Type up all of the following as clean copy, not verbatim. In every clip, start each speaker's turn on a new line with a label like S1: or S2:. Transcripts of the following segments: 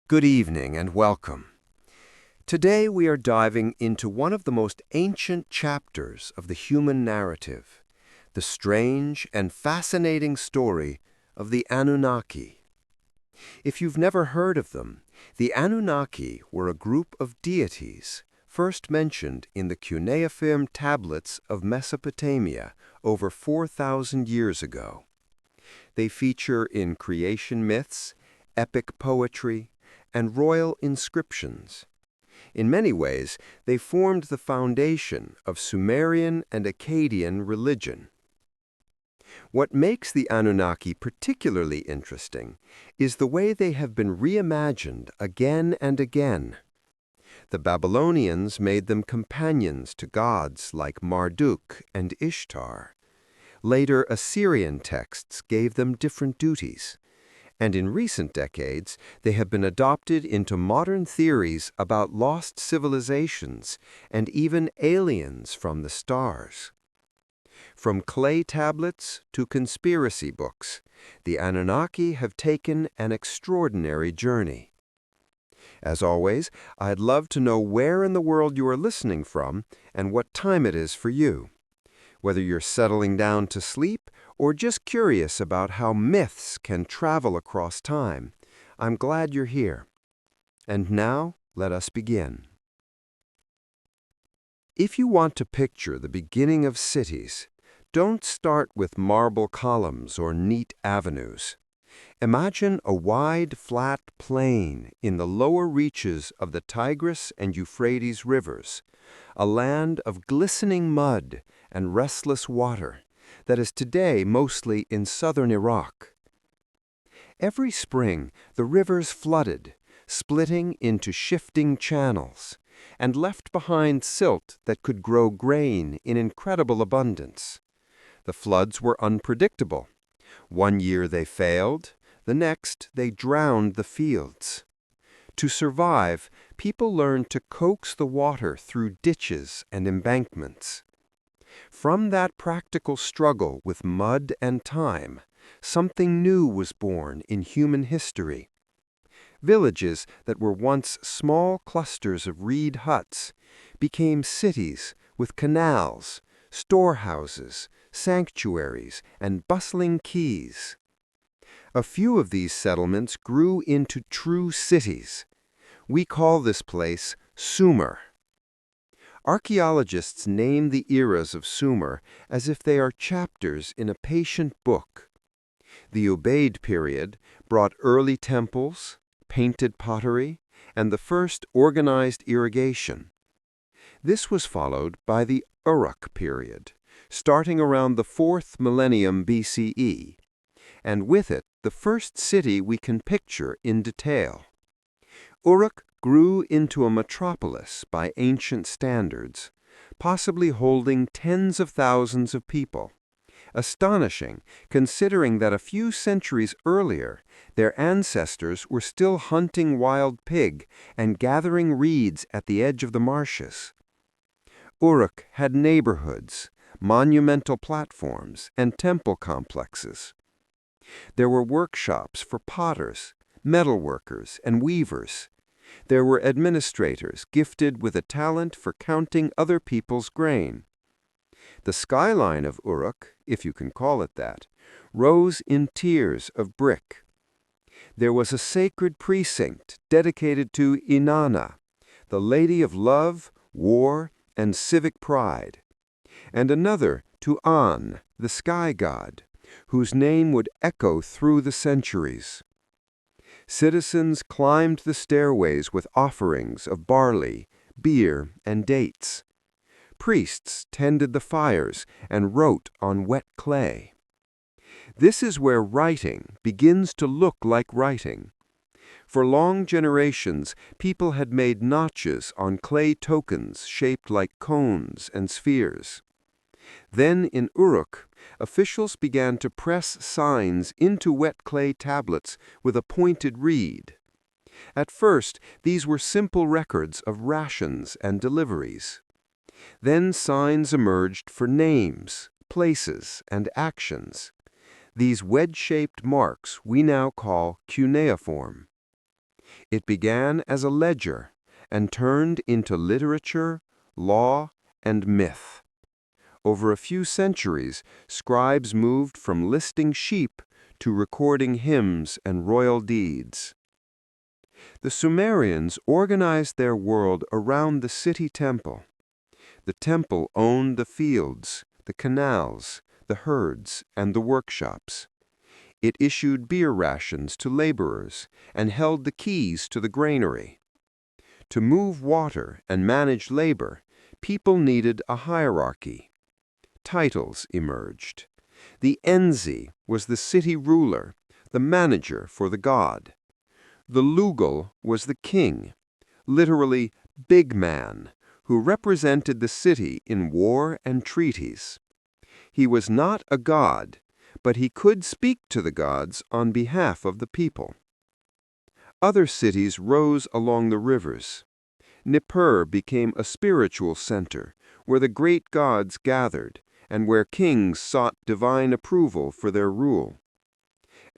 S1: Good evening and welcome. Today we are diving into one of the most ancient chapters of the human narrative, the strange and fascinating story of the Anunnaki. If you've never heard of them, the Anunnaki were a group of deities first mentioned in the cuneiform tablets of Mesopotamia over 4,000 years ago. They feature in creation myths, epic poetry, and royal inscriptions. In many ways, they formed the foundation of Sumerian and Akkadian religion. What makes the Anunnaki particularly interesting is the way they have been reimagined again and again. The Babylonians made them companions to gods like Marduk and Ishtar. Later, Assyrian texts gave them different duties. And in recent decades, they have been adopted into modern theories about lost civilizations and even aliens from the stars. From clay tablets to conspiracy books, the Anunnaki have taken an extraordinary journey. As always, I'd love to know where in the world you are listening from and what time it is for you. Whether you're settling down to sleep or just curious about how myths can travel across time, I'm glad you're here. And now, let us begin. If you want to picture the beginning of cities, don't start with marble columns or neat avenues. Imagine a wide, flat plain in the lower reaches of the Tigris and Euphrates rivers, a land of glistening mud and restless water that is today mostly in southern Iraq. Every spring, the rivers flooded, splitting into shifting channels, and left behind silt that could grow grain in incredible abundance. The floods were unpredictable. One year they failed, the next they drowned the fields. To survive, people learned to coax the water through ditches and embankments. From that practical struggle with mud and time, something new was born in human history. Villages that were once small clusters of reed huts became cities with canals, storehouses, sanctuaries, and bustling quays. A few of these settlements grew into true cities. We call this place Sumer. Archaeologists name the eras of Sumer as if they are chapters in a patient book. The Ubaid period brought early temples, painted pottery, and the first organized irrigation. This was followed by the Uruk period, starting around the 4th millennium BCE, and with it the first city we can picture in detail. Uruk grew into a metropolis by ancient standards, possibly holding tens of thousands of people. Astonishing, considering that a few centuries earlier, their ancestors were still hunting wild pig and gathering reeds at the edge of the marshes. Uruk had neighborhoods, monumental platforms, and temple complexes. There were workshops for potters, metalworkers, and weavers. There were administrators gifted with a talent for counting other people's grain. The skyline of Uruk, if you can call it that, rose in tiers of brick. There was a sacred precinct dedicated to Inanna, the lady of love, war, and civic pride, and another to An, the sky god, whose name would echo through the centuries. Citizens climbed the stairways with offerings of barley, beer, and dates. Priests tended the fires and wrote on wet clay. This is where writing begins to look like writing. For long generations, people had made notches on clay tokens shaped like cones and spheres. Then in Uruk, officials began to press signs into wet clay tablets with a pointed reed. At first, these were simple records of rations and deliveries. Then signs emerged for names, places, and actions. These wedge-shaped marks we now call cuneiform. It began as a ledger and turned into literature, law, and myth. Over a few centuries, scribes moved from listing sheep to recording hymns and royal deeds. The Sumerians organized their world around the city temple. The temple owned the fields, the canals, the herds, and the workshops. It issued beer rations to laborers and held the keys to the granary. To move water and manage labor, people needed a hierarchy. Titles emerged. The Enzi was the city ruler, the manager for the god. The Lugal was the king, literally big man, who represented the city in war and treaties. He was not a god, but he could speak to the gods on behalf of the people. Other cities rose along the rivers. Nippur became a spiritual center where the great gods gathered and where kings sought divine approval for their rule.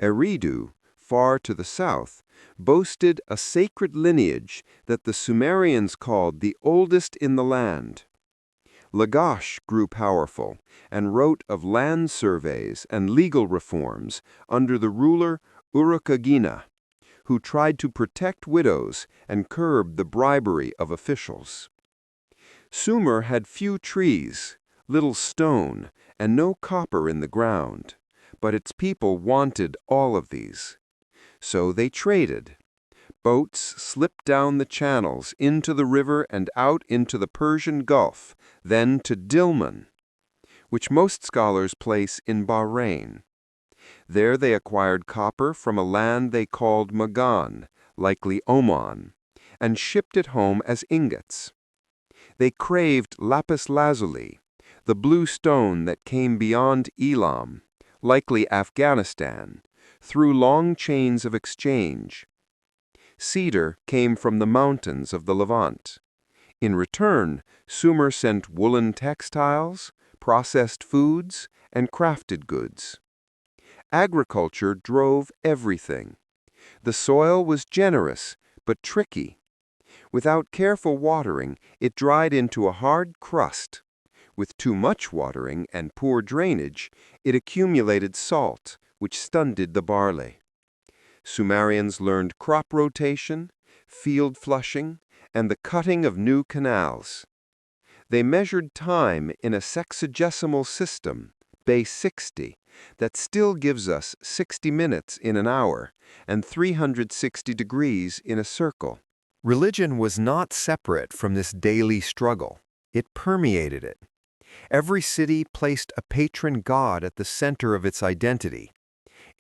S1: Eridu, far to the south, boasted a sacred lineage that the Sumerians called the oldest in the land. Lagash grew powerful and wrote of land surveys and legal reforms under the ruler Uruk, who tried to protect widows and curb the bribery of officials. Sumer had few trees, little stone, and no copper in the ground, but its people wanted all of these. So they traded. Boats slipped down the channels into the river and out into the Persian Gulf, then to Dilmun, which most scholars place in Bahrain. There they acquired copper from a land they called Magan, likely Oman, and shipped it home as ingots. They craved lapis lazuli, the blue stone that came beyond Elam, likely Afghanistan, through long chains of exchange. Cedar came from the mountains of the Levant. In return, Sumer sent woolen textiles, processed foods, and crafted goods. Agriculture drove everything. The soil was generous, but tricky. Without careful watering, it dried into a hard crust. With too much watering and poor drainage, it accumulated salt, which stunted the barley. Sumerians learned crop rotation, field flushing, and the cutting of new canals. They measured time in a sexagesimal system, base 60, that still gives us 60 minutes in an hour and 360 degrees in a circle. Religion was not separate from this daily struggle. It permeated it. Every city placed a patron god at the center of its identity.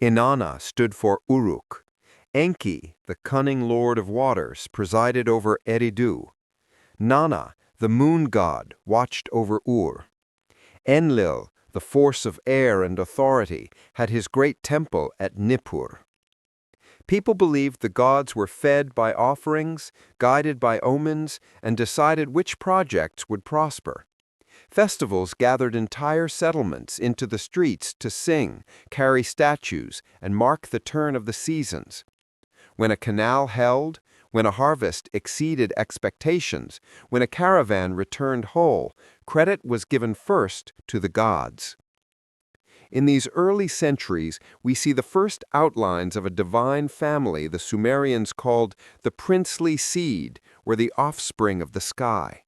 S1: Inanna stood for Uruk. Enki, the cunning lord of waters, presided over Eridu. Nana, the moon god, watched over Ur. Enlil, the force of air and authority, had his great temple at Nippur. People believed the gods were fed by offerings, guided by omens, and decided which projects would prosper. Festivals gathered entire settlements into the streets to sing, carry statues, and mark the turn of the seasons. When a canal held, when a harvest exceeded expectations, when a caravan returned whole, credit was given first to the gods. In these early centuries, we see the first outlines of a divine family the Sumerians called the princely seed, or the offspring of the sky.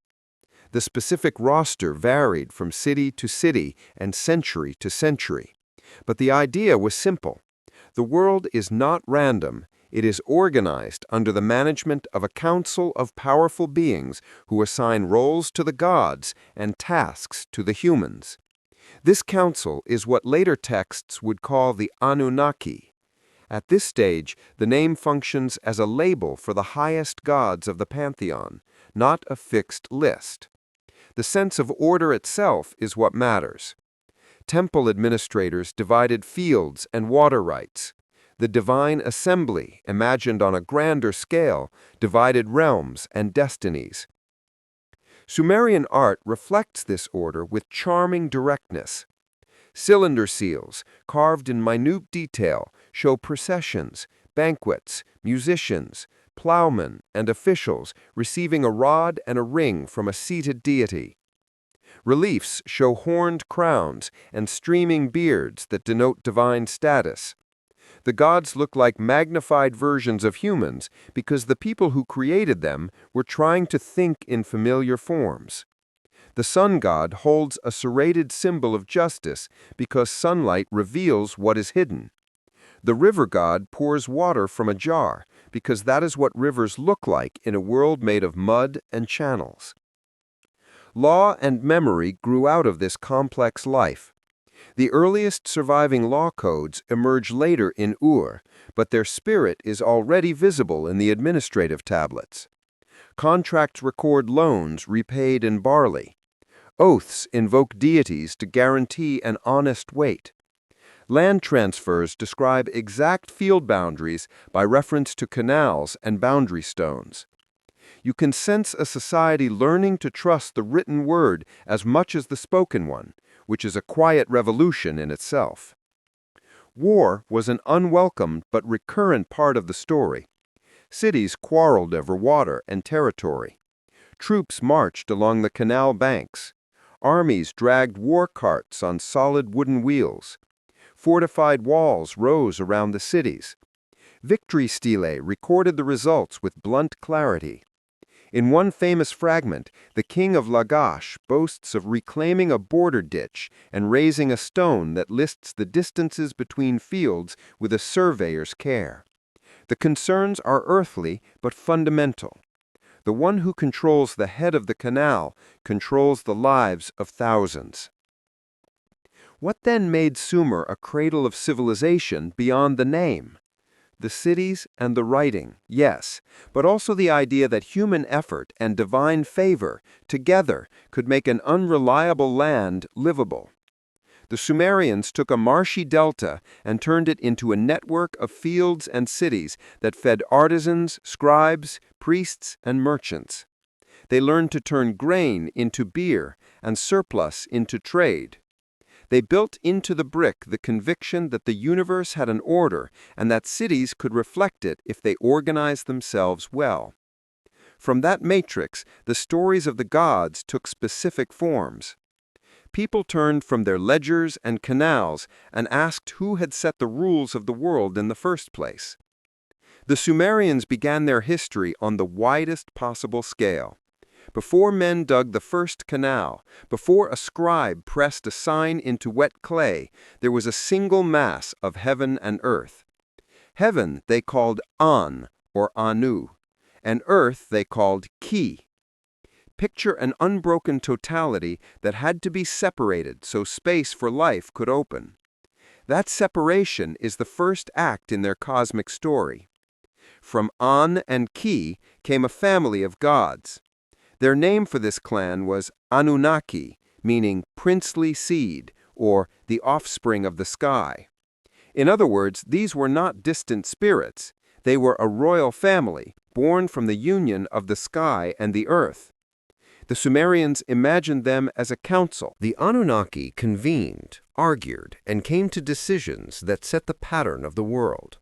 S1: The specific roster varied from city to city and century to century. But the idea was simple. The world is not random. It is organized under the management of a council of powerful beings who assign roles to the gods and tasks to the humans. This council is what later texts would call the Anunnaki. At this stage, the name functions as a label for the highest gods of the pantheon, not a fixed list. The sense of order itself is what matters. Temple administrators divided fields and water rights. The divine assembly, imagined on a grander scale, divided realms and destinies. Sumerian art reflects this order with charming directness. Cylinder seals, carved in minute detail, show processions, banquets, musicians, plowmen, and officials receiving a rod and a ring from a seated deity. Reliefs show horned crowns and streaming beards that denote divine status. The gods look like magnified versions of humans because the people who created them were trying to think in familiar forms. The sun god holds a serrated symbol of justice because sunlight reveals what is hidden. The river god pours water from a jar because that is what rivers look like in a world made of mud and channels. Law and memory grew out of this complex life. The earliest surviving law codes emerge later in Ur, but their spirit is already visible in the administrative tablets. Contracts record loans repaid in barley. Oaths invoke deities to guarantee an honest wait. Land transfers describe exact field boundaries by reference to canals and boundary stones. You can sense a society learning to trust the written word as much as the spoken one, which is a quiet revolution in itself. War was an unwelcome but recurrent part of the story. Cities quarreled over water and territory. Troops marched along the canal banks. Armies dragged war carts on solid wooden wheels. Fortified walls rose around the cities. Victory stelae recorded the results with blunt clarity. In one famous fragment, the king of Lagash boasts of reclaiming a border ditch and raising a stone that lists the distances between fields with a surveyor's care. The concerns are earthly but fundamental. The one who controls the head of the canal controls the lives of thousands. What then made Sumer a cradle of civilization beyond the name? The cities and the writing, yes, but also the idea that human effort and divine favor together could make an unreliable land livable. The Sumerians took a marshy delta and turned it into a network of fields and cities that fed artisans, scribes, priests, and merchants. They learned to turn grain into beer and surplus into trade. They built into the brick the conviction that the universe had an order and that cities could reflect it if they organized themselves well. From that matrix, the stories of the gods took specific forms. People turned from their ledgers and canals and asked who had set the rules of the world in the first place. The Sumerians began their history on the widest possible scale. Before men dug the first canal, before a scribe pressed a sign into wet clay, there was a single mass of heaven and earth. Heaven they called An, or Anu, and earth they called Ki. Picture an unbroken totality that had to be separated so space for life could open. That separation is the first act in their cosmic story. From An and Ki came a family of gods. Their name for this clan was Anunnaki, meaning princely seed, or the offspring of the sky. In other words, these were not distant spirits. They were a royal family, born from the union of the sky and the earth. The Sumerians imagined them as a council. The Anunnaki convened, argued, and came to decisions that set the pattern of the world.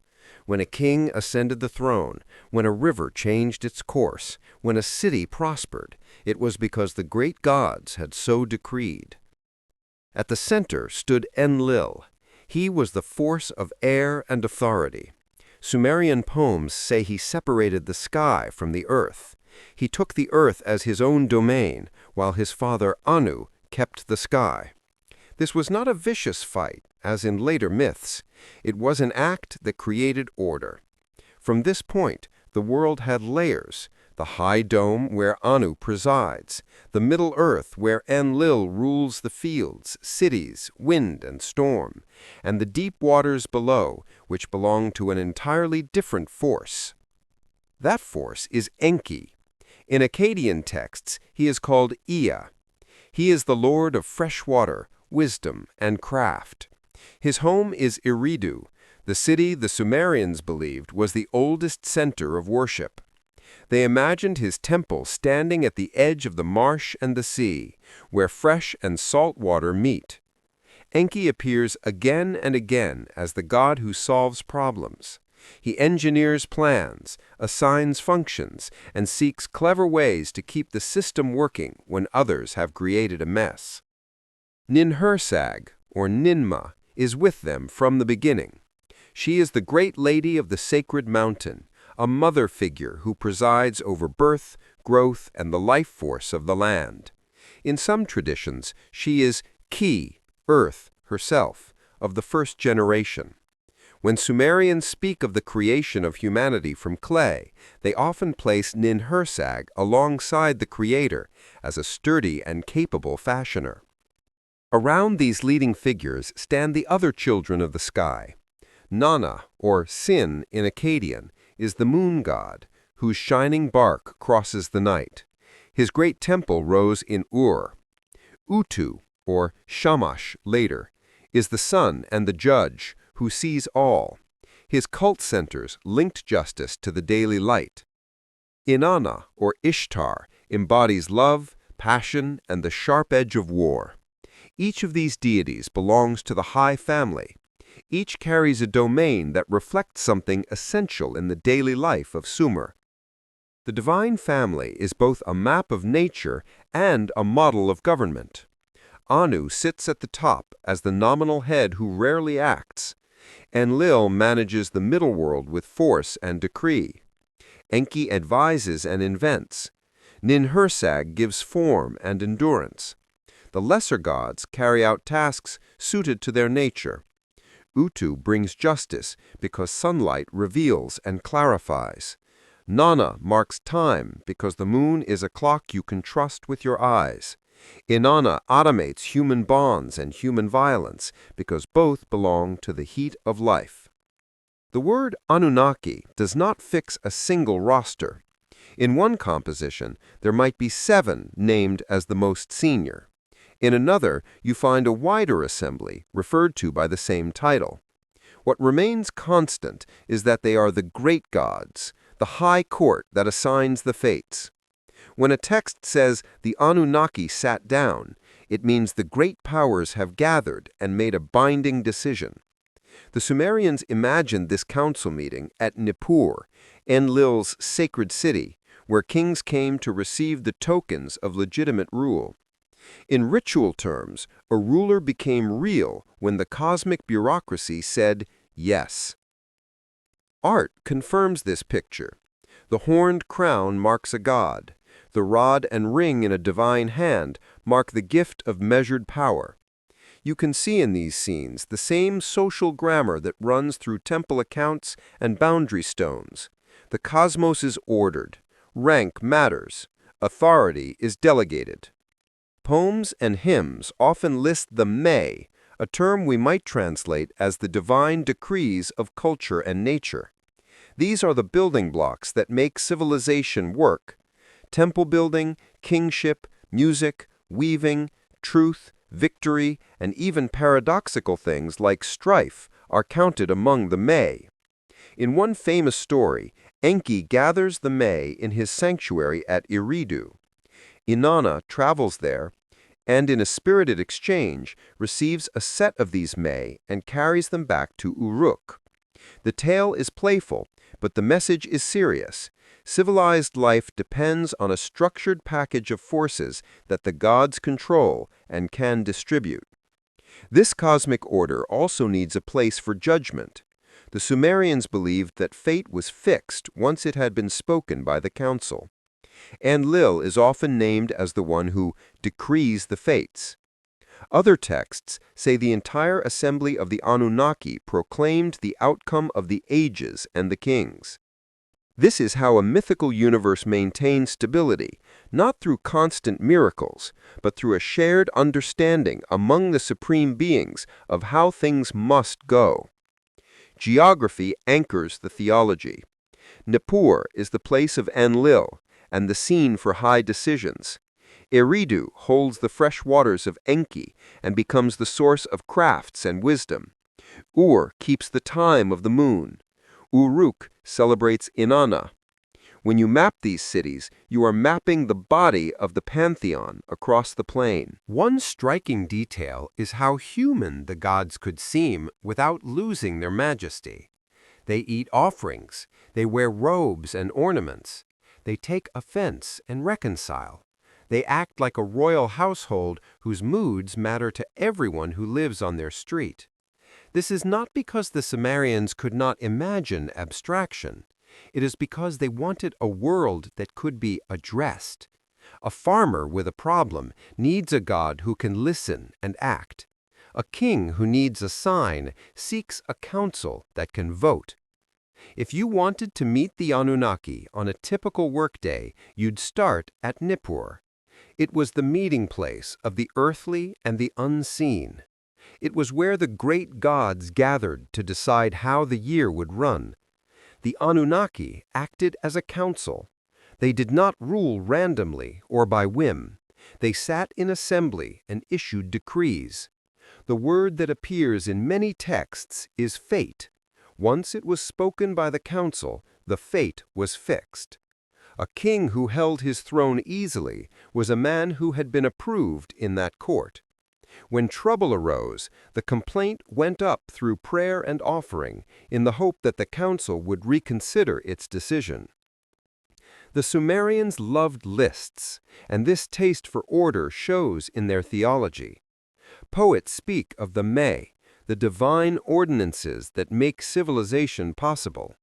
S1: When a king ascended the throne, when a river changed its course, when a city prospered, it was because the great gods had so decreed. At the center stood Enlil. He was the force of air and authority. Sumerian poems say he separated the sky from the earth. He took the earth as his own domain, while his father Anu kept the sky. This was not a vicious fight, as in later myths. It was an act that created order. From this point, the world had layers: the high dome where Anu presides, the middle earth where Enlil rules the fields, cities, wind, and storm, and the deep waters below, which belong to an entirely different force. That force is Enki. In Akkadian texts, he is called Ea. He is the lord of fresh water, wisdom, and craft. His home is Eridu, the city the Sumerians believed was the oldest center of worship. They imagined his temple standing at the edge of the marsh and the sea, where fresh and salt water meet. Enki appears again and again as the god who solves problems. He engineers plans, assigns functions, and seeks clever ways to keep the system working when others have created a mess. Ninhursag, or Ninmah, is with them from the beginning. She is the great lady of the sacred mountain, a mother figure who presides over birth, growth, and the life force of the land. In some traditions, she is Ki, Earth, herself, of the first generation. When Sumerians speak of the creation of humanity from clay, they often place Ninhursag alongside the creator as a sturdy and capable fashioner. Around these leading figures stand the other children of the sky. Nana, or Sin in Akkadian, is the moon god, whose shining bark crosses the night. His great temple rose in Ur. Utu, or Shamash later, is the sun and the judge, who sees all. His cult centers linked justice to the daily light. Inanna, or Ishtar, embodies love, passion, and the sharp edge of war. Each of these deities belongs to the high family. Each carries a domain that reflects something essential in the daily life of Sumer. The divine family is both a map of nature and a model of government. Anu sits at the top as the nominal head who rarely acts. Enlil manages the middle world with force and decree. Enki advises and invents. Ninhursag gives form and endurance. The lesser gods carry out tasks suited to their nature. Utu brings justice because sunlight reveals and clarifies. Nana marks time because the moon is a clock you can trust with your eyes. Inanna automates human bonds and human violence because both belong to the heat of life. The word Anunnaki does not fix a single roster. In one composition, there might be 7 named as the most senior. In another, you find a wider assembly referred to by the same title. What remains constant is that they are the great gods, the high court that assigns the fates. When a text says the Anunnaki sat down, it means the great powers have gathered and made a binding decision. The Sumerians imagined this council meeting at Nippur, Enlil's sacred city, where kings came to receive the tokens of legitimate rule. In ritual terms, a ruler became real when the cosmic bureaucracy said yes. Art confirms this picture. The horned crown marks a god. The rod and ring in a divine hand mark the gift of measured power. You can see in these scenes the same social grammar that runs through temple accounts and boundary stones. The cosmos is ordered. Rank matters. Authority is delegated. Poems and hymns often list the May, a term we might translate as the divine decrees of culture and nature. These are the building blocks that make civilization work. Temple building, kingship, music, weaving, truth, victory, and even paradoxical things like strife are counted among the May. In one famous story, Enki gathers the May in his sanctuary at Eridu. Inanna travels there, and in a spirited exchange receives a set of these May and carries them back to Uruk. The tale is playful, but the message is serious. Civilized life depends on a structured package of forces that the gods control and can distribute. This cosmic order also needs a place for judgment. The Sumerians believed that fate was fixed once it had been spoken by the council. Enlil is often named as the one who decrees the fates. Other texts say the entire assembly of the Anunnaki proclaimed the outcome of the ages and the kings. This is how a mythical universe maintains stability, not through constant miracles, but through a shared understanding among the supreme beings of how things must go. Geography anchors the theology. Nippur is the place of Enlil and the scene for high decisions. Eridu holds the fresh waters of Enki and becomes the source of crafts and wisdom. Ur keeps the time of the moon. Uruk celebrates Inanna. When you map these cities, you are mapping the body of the pantheon across the plain. One striking detail is how human the gods could seem without losing their majesty. They eat offerings. They wear robes and ornaments. They take offense and reconcile. They act like a royal household whose moods matter to everyone who lives on their street. This is not because the Sumerians could not imagine abstraction. It is because they wanted a world that could be addressed. A farmer with a problem needs a god who can listen and act. A king who needs a sign seeks a council that can vote. If you wanted to meet the Anunnaki on a typical workday, you'd start at Nippur. It was the meeting place of the earthly and the unseen. It was where the great gods gathered to decide how the year would run. The Anunnaki acted as a council. They did not rule randomly or by whim. They sat in assembly and issued decrees. The word that appears in many texts is fate. Once it was spoken by the council, the fate was fixed. A king who held his throne easily was a man who had been approved in that court. When trouble arose, the complaint went up through prayer and offering in the hope that the council would reconsider its decision. The Sumerians loved lists, and this taste for order shows in their theology. Poets speak of the the divine ordinances that make civilization possible.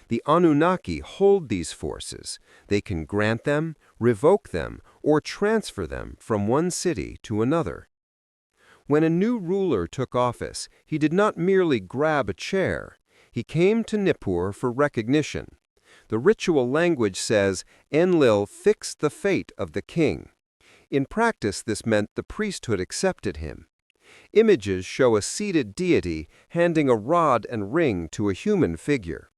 S1: The Anunnaki hold these forces. They can grant them, revoke them, or transfer them from one city to another. When a new ruler took office, he did not merely grab a chair. He came to Nippur for recognition. The ritual language says, Enlil fixed the fate of the king. In practice, this meant the priesthood accepted him. Images show a seated deity handing a rod and ring to a human figure.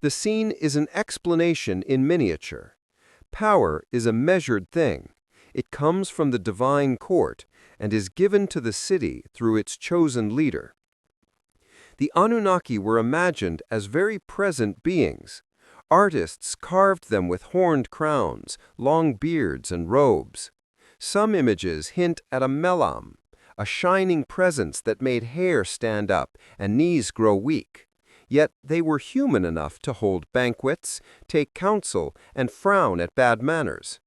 S1: The scene is an explanation in miniature. Power is a measured thing. It comes from the divine court and is given to the city through its chosen leader. The Anunnaki were imagined as very present beings. Artists carved them with horned crowns, long beards, and robes. Some images hint at a melam, a shining presence that made hair stand up and knees grow weak. Yet they were human enough to hold banquets, take counsel, and frown at bad manners.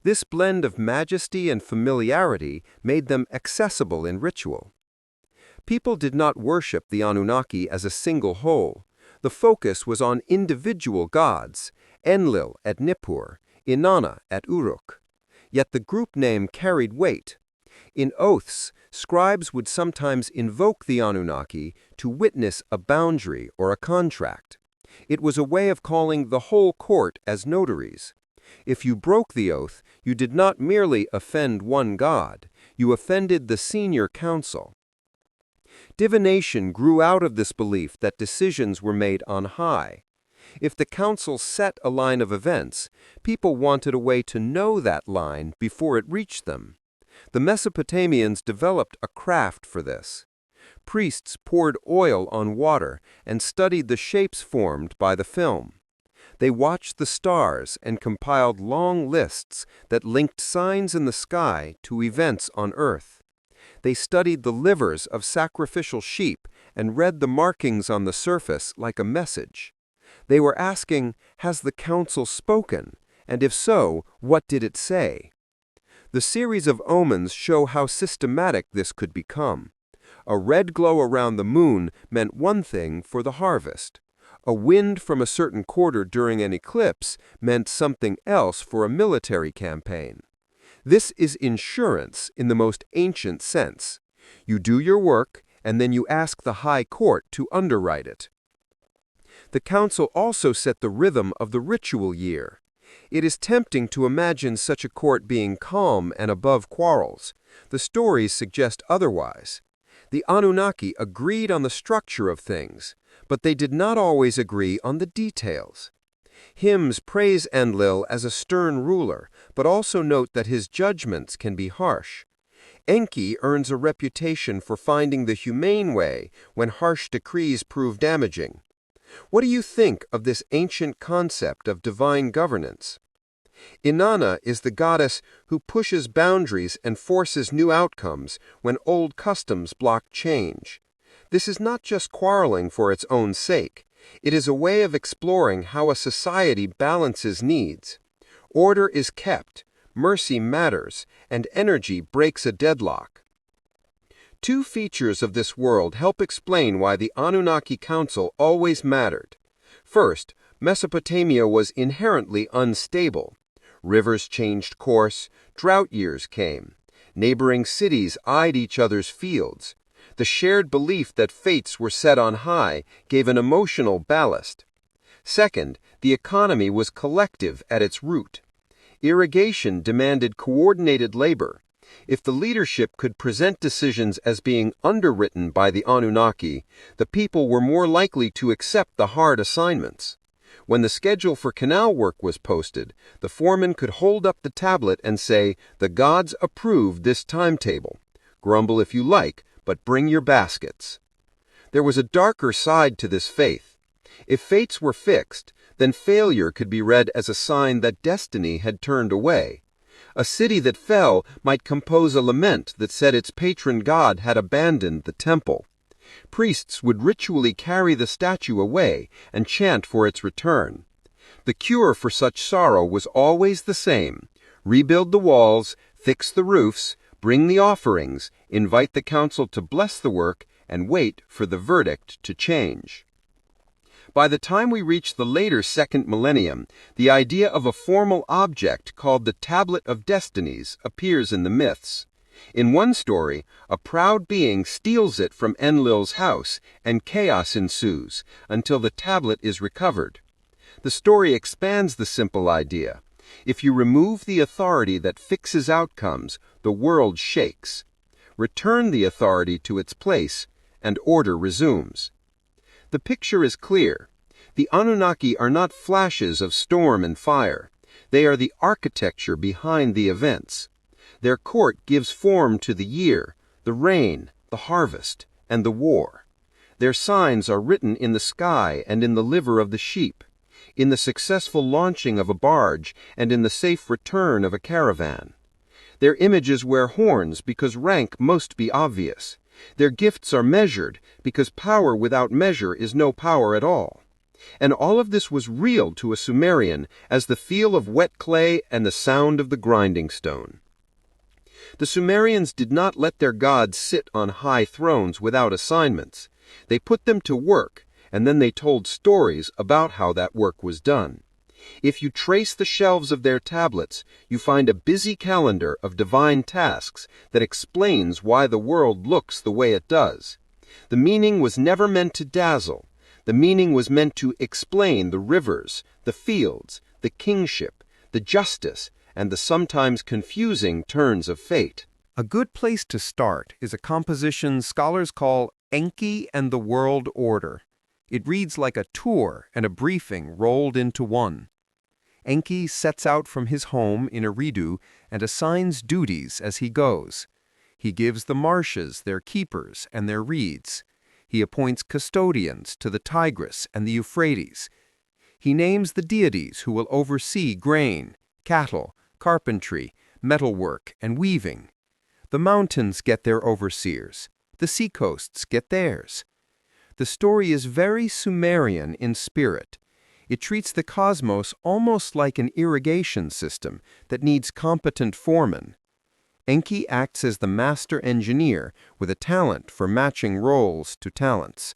S1: This blend of majesty and familiarity made them accessible in ritual. People did not worship the Anunnaki as a single whole. The focus was on individual gods, Enlil at Nippur, Inanna at Uruk. Yet the group name carried weight. In oaths, scribes would sometimes invoke the Anunnaki to witness a boundary or a contract. It was a way of calling the whole court as notaries. If you broke the oath, you did not merely offend one god, you offended the senior council. Divination grew out of this belief that decisions were made on high. If the council set a line of events, people wanted a way to know that line before it reached them. The Mesopotamians developed a craft for this. Priests poured oil on water and studied the shapes formed by the film. They watched the stars and compiled long lists that linked signs in the sky to events on Earth. They studied the livers of sacrificial sheep and read the markings on the surface like a message. They were asking, has the council spoken? And if so, what did it say? The series of omens show how systematic this could become. A red glow around the moon meant one thing for the harvest. A wind from a certain quarter during an eclipse meant something else for a military campaign. This is insurance in the most ancient sense. You do your work, and then you ask the high court to underwrite it. The council also set the rhythm of the ritual year. It is tempting to imagine such a court being calm and above quarrels. The stories suggest otherwise. The Anunnaki agreed on the structure of things, but they did not always agree on the details. Hymns praise Enlil as a stern ruler, but also note that his judgments can be harsh. Enki earns a reputation for finding the humane way when harsh decrees prove damaging. What do you think of this ancient concept of divine governance? Inanna is the goddess who pushes boundaries and forces new outcomes when old customs block change. This is not just quarreling for its own sake. It is a way of exploring how a society balances needs. Order is kept, mercy matters, and energy breaks a deadlock. Two features of this world help explain why the Anunnaki Council always mattered. First, Mesopotamia was inherently unstable. Rivers changed course, drought years came. Neighboring cities eyed each other's fields. The shared belief that fates were set on high gave an emotional ballast. Second, the economy was collective at its root. Irrigation demanded coordinated labor. If the leadership could present decisions as being underwritten by the Anunnaki, the people were more likely to accept the hard assignments. When the schedule for canal work was posted, the foreman could hold up the tablet and say, "The gods approved this timetable. Grumble if you like, but bring your baskets." There was a darker side to this faith. If fates were fixed, then failure could be read as a sign that destiny had turned away. A city that fell might compose a lament that said its patron god had abandoned the temple. Priests would ritually carry the statue away and chant for its return. The cure for such sorrow was always the same: rebuild the walls, fix the roofs, bring the offerings, invite the council to bless the work, and wait for the verdict to change. By the time we reach the later second millennium, the idea of a formal object called the Tablet of Destinies appears in the myths. In one story, a proud being steals it from Enlil's house, and chaos ensues until the tablet is recovered. The story expands the simple idea. If you remove the authority that fixes outcomes, the world shakes. Return the authority to its place, and order resumes. The picture is clear. The Anunnaki are not flashes of storm and fire. They are the architecture behind the events. Their court gives form to the year, the rain, the harvest, and the war. Their signs are written in the sky and in the liver of the sheep, in the successful launching of a barge and in the safe return of a caravan. Their images wear horns because rank must be obvious. Their gifts are measured because power without measure is no power at all. And all of this was real to a Sumerian as the feel of wet clay and the sound of the grinding stone. The Sumerians did not let their gods sit on high thrones without assignments. They put them to work, and then they told stories about how that work was done. If you trace the shelves of their tablets, you find a busy calendar of divine tasks that explains why the world looks the way it does. The meaning was never meant to dazzle. The meaning was meant to explain the rivers, the fields, the kingship, the justice, and the sometimes confusing turns of fate.
S2: A good place to start is a composition scholars call Enki and the World Order. It reads like a tour and a briefing rolled into one. Enki sets out from his home in Eridu and assigns duties as he goes. He gives the marshes their keepers and their reeds. He appoints custodians to the Tigris and the Euphrates. He names the deities who will oversee grain, cattle, carpentry, metalwork, and weaving. The mountains get their overseers. The seacoasts get theirs. The story is very Sumerian in spirit. It treats the cosmos almost like an irrigation system that needs competent foremen. Enki acts as the master engineer with a talent for matching roles to talents.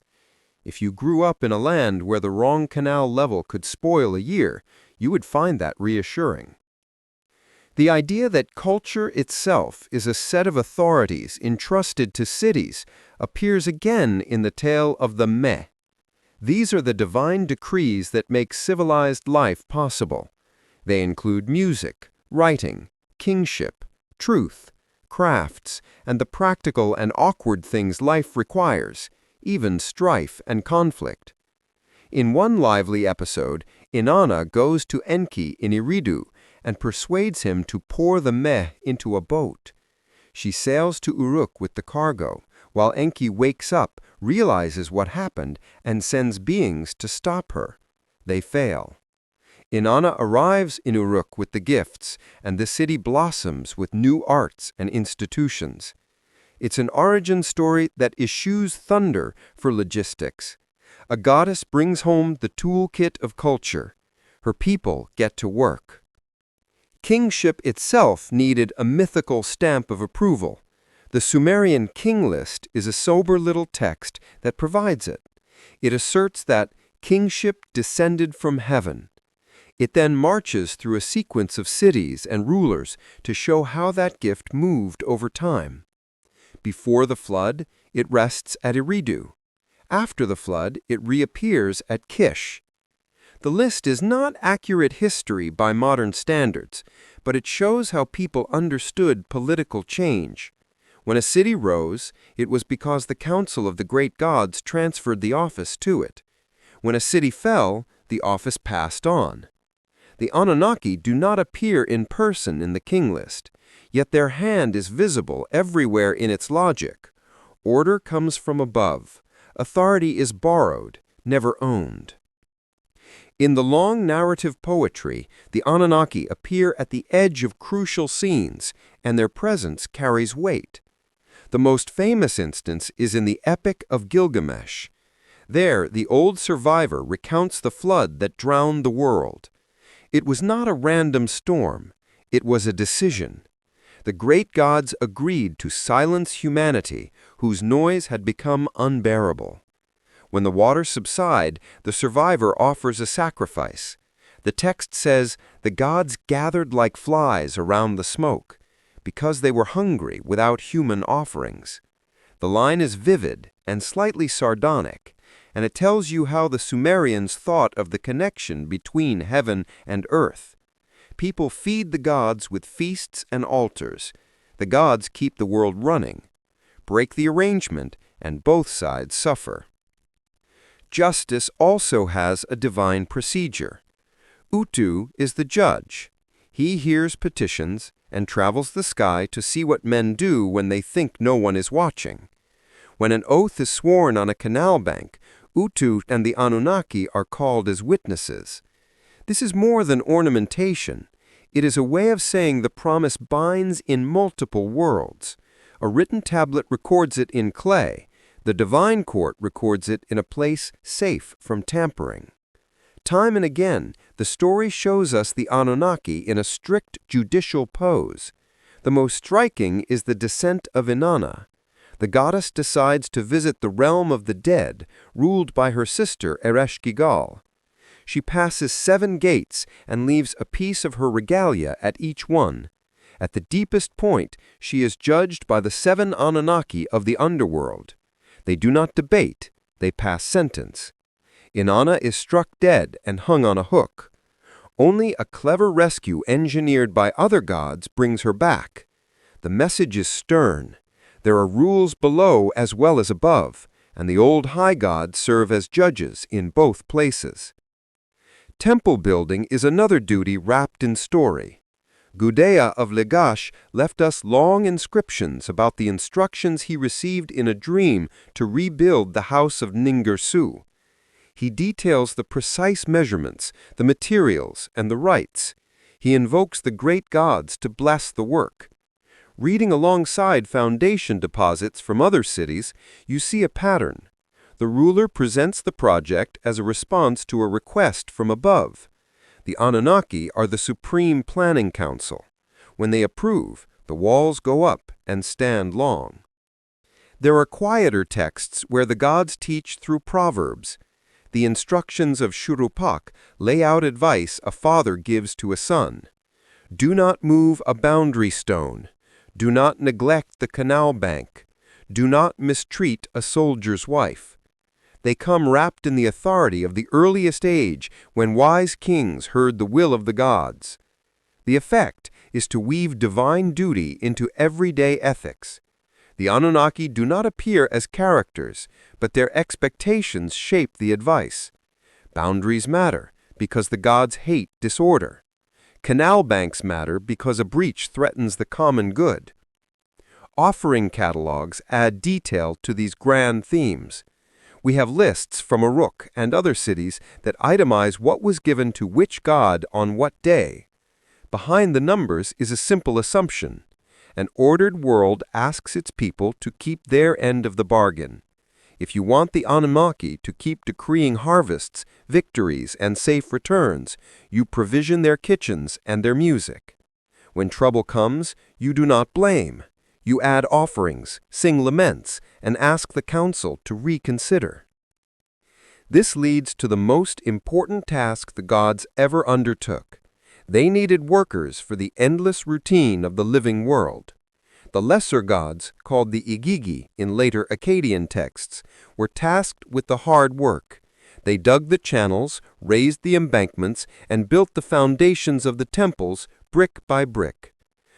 S2: If you grew up in a land where the wrong canal level could spoil a year, you would find that reassuring. The idea that culture itself is a set of authorities entrusted to cities appears again in the tale of the Meh. These are the divine decrees that make civilized life possible. They include music, writing, kingship, truth, crafts, and the practical and awkward things life requires, even strife and conflict. In one lively episode, Inanna goes to Enki in Eridu and persuades him to pour the Meh into a boat. She sails to Uruk with the cargo, while Enki wakes up, realizes what happened, and sends beings to stop her. They fail. Inanna arrives in Uruk with the gifts, and the city blossoms with new arts and institutions. It's an origin story that eschews thunder for logistics. A goddess brings home the toolkit of culture. Her people get to work. Kingship itself needed a mythical stamp of approval. The Sumerian king list is a sober little text that provides it. It asserts that kingship descended from heaven. It then marches through a sequence of cities and rulers to show how that gift moved over time. Before the flood, it rests at Eridu. After the flood, it reappears at Kish. The list is not accurate history by modern standards, but it shows how people understood political change. When a city rose, it was because the council of the great gods transferred the office to it. When a city fell, the office passed on. The Anunnaki do not appear in person in the king list, yet their hand is visible everywhere in its logic. Order comes from above. Authority is borrowed, never owned. In the long narrative poetry, the Anunnaki appear at the edge of crucial scenes, and their presence carries weight. The most famous instance is in the Epic of Gilgamesh. There, the old survivor recounts the flood that drowned the world. It was not a random storm. It was a decision. The great gods agreed to silence humanity, whose noise had become unbearable. When the waters subside, the survivor offers a sacrifice. The text says, "The gods gathered like flies around the smoke," because they were hungry without human offerings. The line is vivid and slightly sardonic, and it tells you how the Sumerians thought of the connection between heaven and earth. People feed the gods with feasts and altars. The gods keep the world running. Break the arrangement, and both sides suffer. Justice also has a divine procedure. Utu is the judge. He hears petitions and travels the sky to see what men do when they think no one is watching. When an oath is sworn on a canal bank, Utu and the Anunnaki are called as witnesses. This is more than ornamentation. It is a way of saying the promise binds in multiple worlds. A written tablet records it in clay. The divine court records it in a place safe from tampering. Time and again, the story shows us the Anunnaki in a strict judicial pose. The most striking is the descent of Inanna. The goddess decides to visit the realm of the dead, ruled by her sister Ereshkigal. She passes 7 gates and leaves a piece of her regalia at each one. At the deepest point, she is judged by the 7 Anunnaki of the underworld. They do not debate, they pass sentence. Inanna is struck dead and hung on a hook. Only a clever rescue engineered by other gods brings her back. The message is stern. There are rules below as well as above, and the old high gods serve as judges in both places. Temple building is another duty wrapped in story. Gudea of Lagash left us long inscriptions about the instructions he received in a dream to rebuild the house of Ningirsu. He details the precise measurements, the materials, and the rites. He invokes the great gods to bless the work. Reading alongside foundation deposits from other cities, you see a pattern. The ruler presents the project as a response to a request from above. The Anunnaki are the supreme planning council. When they approve, the walls go up and stand long. There are quieter texts where the gods teach through proverbs. The instructions of Shurupak lay out advice a father gives to a son. Do not move a boundary stone. Do not neglect the canal bank. Do not mistreat a soldier's wife. They come wrapped in the authority of the earliest age when wise kings heard the will of the gods. The effect is to weave divine duty into everyday ethics. The Anunnaki do not appear as characters, but their expectations shape the advice. Boundaries matter because the gods hate disorder. Canal banks matter because a breach threatens the common good. Offering catalogs add detail to these grand themes. We have lists from Uruk and other cities that itemize what was given to which god on what day. Behind the numbers is a simple assumption. An ordered world asks its people to keep their end of the bargain.
S1: If you want the Anunnaki to keep decreeing harvests, victories, and safe returns, you provision their kitchens and their music. When trouble comes, you do not blame. You add offerings, sing laments, and ask the council to reconsider. This leads to the most important task the gods ever undertook. They needed workers for the endless routine of the living world. The lesser gods, called the Igigi in later Akkadian texts, were tasked with the hard work. They dug the channels, raised the embankments, and built the foundations of the temples brick by brick.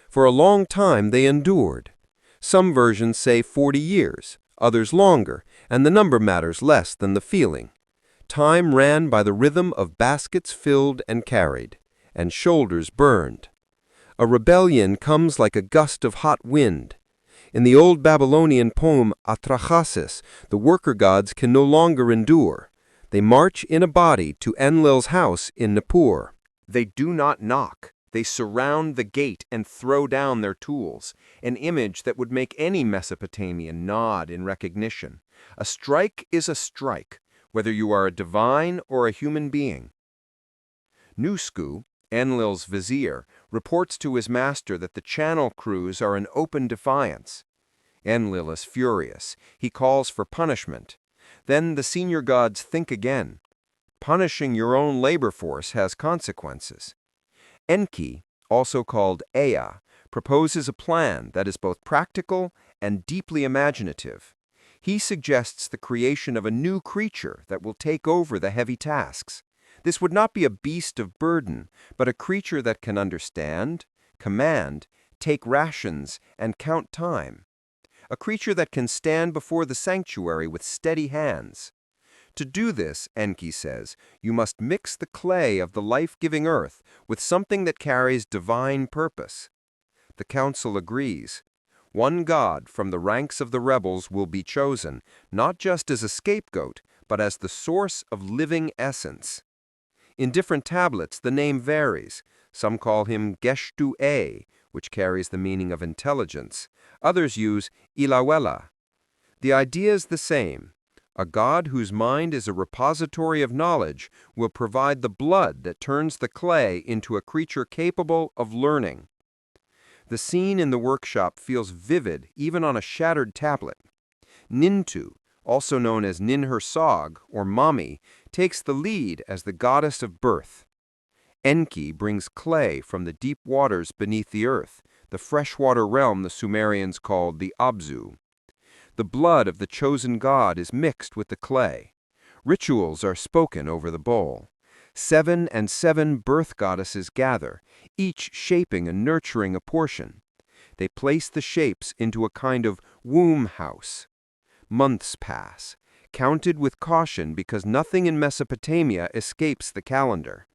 S1: For a long time they endured. Some versions say 40 years, others longer, and the number matters less than the feeling. Time ran by the rhythm of baskets filled and carried, and shoulders burned. A rebellion comes like a gust of hot wind. In the old Babylonian poem Atrahasis, the worker gods can no longer endure. They march in a body to Enlil's house in Nippur. They do not knock. They surround the gate and throw down their tools, an image that would make any Mesopotamian nod in recognition. A strike is a strike, whether you are a divine or a human being. Nusku, Enlil's vizier, reports to his master that the channel crews are in open defiance. Enlil is furious. He calls for punishment. Then the senior gods think again. Punishing your own labor force has consequences. Enki, also called Ea, proposes a plan that is both practical and deeply imaginative. He suggests the creation of a new creature that will take over the heavy tasks. This would not be a beast of burden, but a creature that can understand, command, take rations, and count time. A creature that can stand before the sanctuary with steady hands. To do this, Enki says, you must mix the clay of the life-giving earth with something that carries divine purpose. The council agrees. One god from the ranks of the rebels will be chosen, not just as a scapegoat, but as the source of living essence. In different tablets, the name varies. Some call him Geshtu-E, which carries the meaning of intelligence. Others use Ilawela. The idea is the same. A god whose mind is a repository of knowledge will provide the blood that turns the clay into a creature capable of learning. The scene in the workshop feels vivid even on a shattered tablet. Nintu, also known as Ninhursag or Mami, takes the lead as the goddess of birth. Enki brings clay from the deep waters beneath the earth, the freshwater realm the Sumerians called the Abzu. The blood of the chosen god is mixed with the clay. Rituals are spoken over the bowl. 7 and 7 birth goddesses gather, each shaping and nurturing a portion. They place the shapes into a kind of womb house. Months pass, counted with caution because nothing in Mesopotamia escapes the calendar.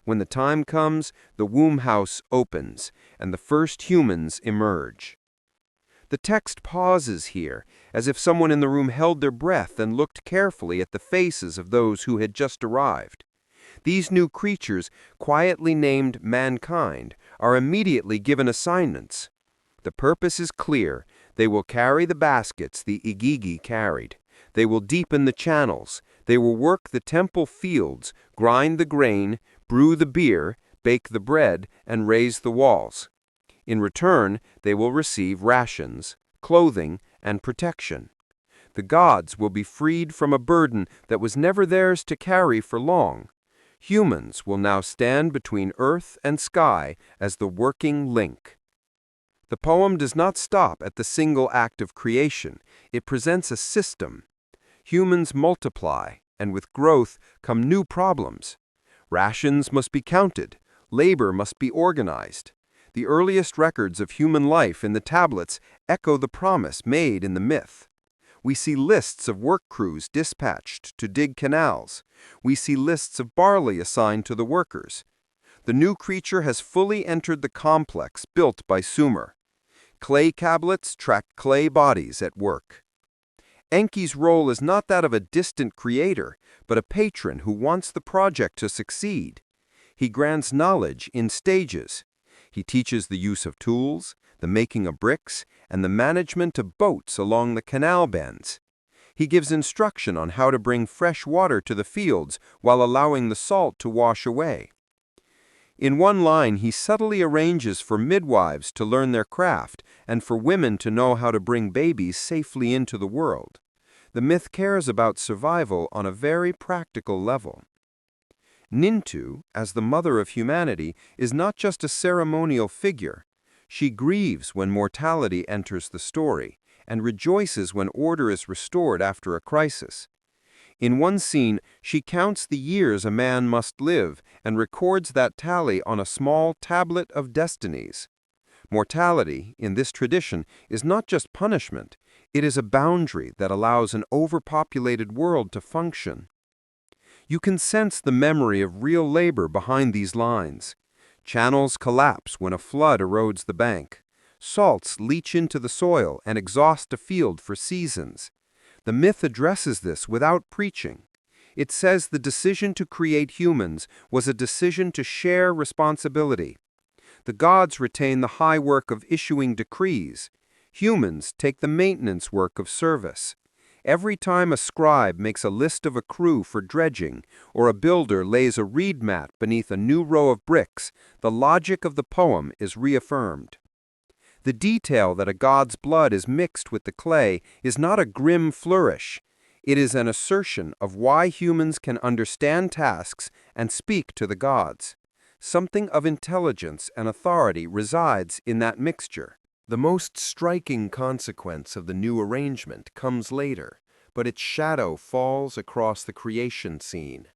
S1: When the time comes, the womb house opens, and the first humans emerge. The text pauses here, as if someone in the room held their breath and looked carefully at the faces of those who had just arrived. These new creatures, quietly named mankind, are immediately given assignments. The purpose is clear. They will carry the baskets the Igigi carried. They will deepen the channels. They will work the temple fields, grind the grain, brew the beer, bake the bread, and raise the walls. In return, they will receive rations, clothing, and protection. The gods will be freed from a burden that was never theirs to carry for long. Humans will now stand between earth and sky as the working link. The poem does not stop at the single act of creation. It presents a system. Humans multiply, and with growth come new problems. Rations must be counted. Labor must be organized. The earliest records of human life in the tablets echo the promise made in the myth. We see lists of work crews dispatched to dig canals. We see lists of barley assigned to the workers. The new creature has fully entered the complex built by Sumer. Clay tablets track clay bodies at work. Enki's role is not that of a distant creator, but a patron who wants the project to succeed. He grants knowledge in stages. He teaches the use of tools, the making of bricks, and the management of boats along the canal bends. He gives instruction on how to bring fresh water to the fields while allowing the salt to wash away. In one line, he subtly arranges for midwives to learn their craft and for women to know how to bring babies safely into the world. The myth cares about survival on a very practical level. Nintu, as the mother of humanity, is not just a ceremonial figure. She grieves when mortality enters the story and rejoices when order is restored after a crisis. In one scene, she counts the years a man must live and records that tally on a small tablet of destinies. Mortality, in this tradition, is not just punishment. It is a boundary that allows an overpopulated world to function. You can sense the memory of real labor behind these lines. Channels collapse when a flood erodes the bank. Salts leach into the soil and exhaust a field for seasons. The myth addresses this without preaching. It says the decision to create humans was a decision to share responsibility. The gods retain the high work of issuing decrees. Humans take the maintenance work of service. Every time a scribe makes a list of a crew for dredging, or a builder lays a reed mat beneath a new row of bricks, the logic of the poem is reaffirmed. The detail that a god's blood is mixed with the clay is not a grim flourish. It is an assertion of why humans can understand tasks and speak to the gods. Something of intelligence and authority resides in that mixture. The most striking consequence of the new arrangement comes later, but its shadow falls across the creation scene.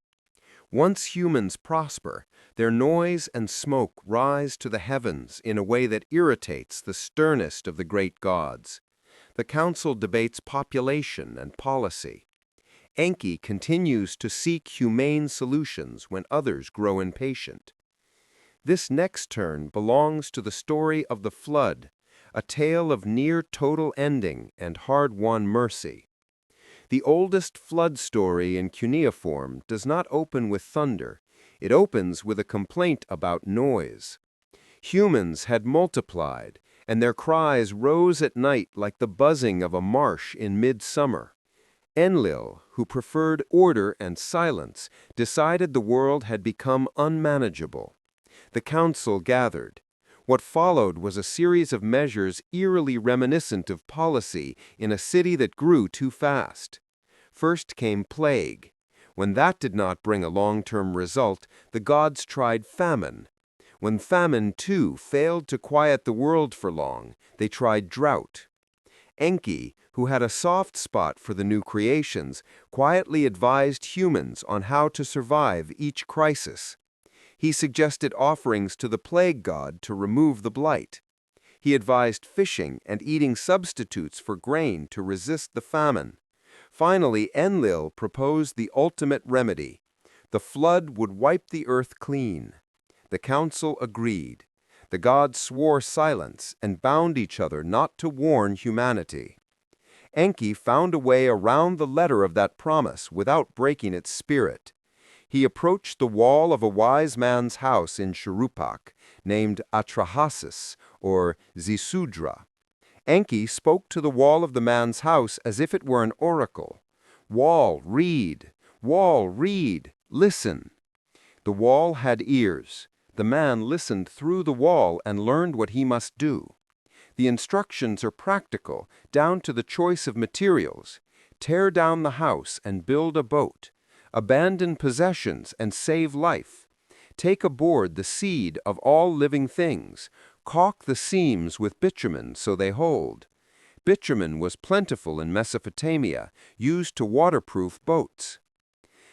S1: Once humans prosper, their noise and smoke rise to the heavens in a way that irritates the sternest of the great gods. The council debates population and policy. Enki continues to seek humane solutions when others grow impatient. This next turn belongs to the story of the flood, a tale of near-total ending and hard-won mercy. The oldest flood story in cuneiform does not open with thunder. It opens with a complaint about noise. Humans had multiplied, and their cries rose at night like the buzzing of a marsh in midsummer. Enlil, who preferred order and silence, decided the world had become unmanageable. The council gathered. What followed was a series of measures eerily reminiscent of policy in a city that grew too fast. First came plague. When that did not bring a long-term result, the gods tried famine. When famine, too, failed to quiet the world for long, they tried drought. Enki, who had a soft spot for the new creations, quietly advised humans on how to survive each crisis. He suggested offerings to the plague god to remove the blight. He advised fishing and eating substitutes for grain to resist the famine. Finally, Enlil proposed the ultimate remedy. The flood would wipe the earth clean. The council agreed. The gods swore silence and bound each other not to warn humanity. Enki found a way around the letter of that promise without breaking its spirit. He approached the wall of a wise man's house in Shuruppak, named Atrahasis, or Zisudra. Enki spoke to the wall of the man's house as if it were an oracle. "Wall, read! Wall, read! Listen!" The wall had ears. The man listened through the wall and learned what he must do. The instructions are practical, down to the choice of materials. Tear down the house and build a boat. Abandon possessions and save life. Take aboard the seed of all living things. Caulk the seams with bitumen so they hold. Bitumen was plentiful in Mesopotamia, used to waterproof boats.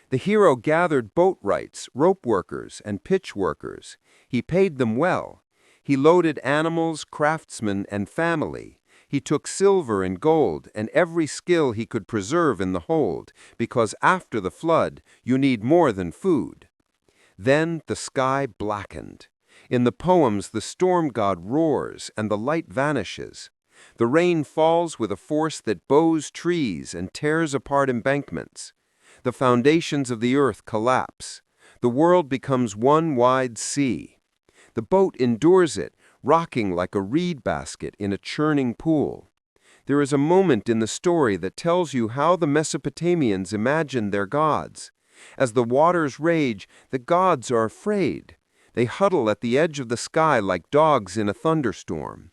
S1: The hero gathered boat wrights, rope workers, and pitch workers. He paid them well. He loaded animals, craftsmen, and family. He took silver and gold and every skill he could preserve in the hold, because after the flood, you need more than food. Then the sky blackened. In the poems, the storm god roars and the light vanishes. The rain falls with a force that bows trees and tears apart embankments. The foundations of the earth collapse. The world becomes one wide sea. The boat endures it, rocking like a reed basket in a churning pool. There is a moment in the story that tells you how the Mesopotamians imagined their gods. As the waters rage, the gods are afraid. They huddle at the edge of the sky like dogs in a thunderstorm.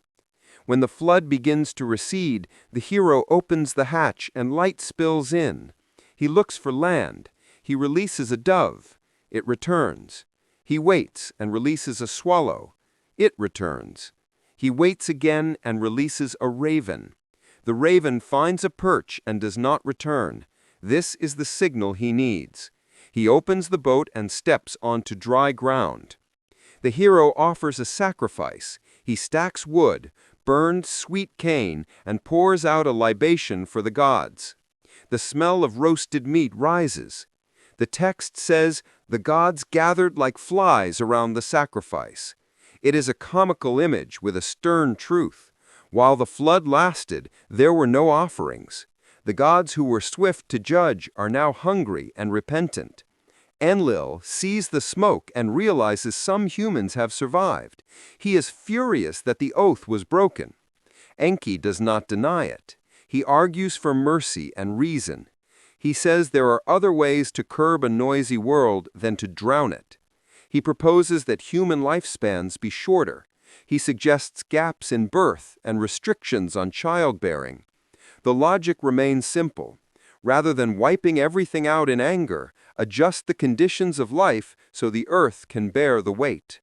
S1: When the flood begins to recede, the hero opens the hatch and light spills in. He looks for land. He releases a dove. It returns. He waits and releases a swallow. It returns. He waits again and releases a raven. The raven finds a perch and does not return. This is the signal he needs. He opens the boat and steps onto dry ground. The hero offers a sacrifice. He stacks wood, burns sweet cane, and pours out a libation for the gods. The smell of roasted meat rises. The text says, "The gods gathered like flies around the sacrifice." It is a comical image with a stern truth. While the flood lasted, there were no offerings. The gods who were swift to judge are now hungry and repentant. Enlil sees the smoke and realizes some humans have survived. He is furious that the oath was broken. Enki does not deny it. He argues for mercy and reason. He says there are other ways to curb a noisy world than to drown it. He proposes that human lifespans be shorter. He suggests gaps in birth and restrictions on childbearing. The logic remains simple. Rather than wiping everything out in anger, adjust the conditions of life so the earth can bear the weight.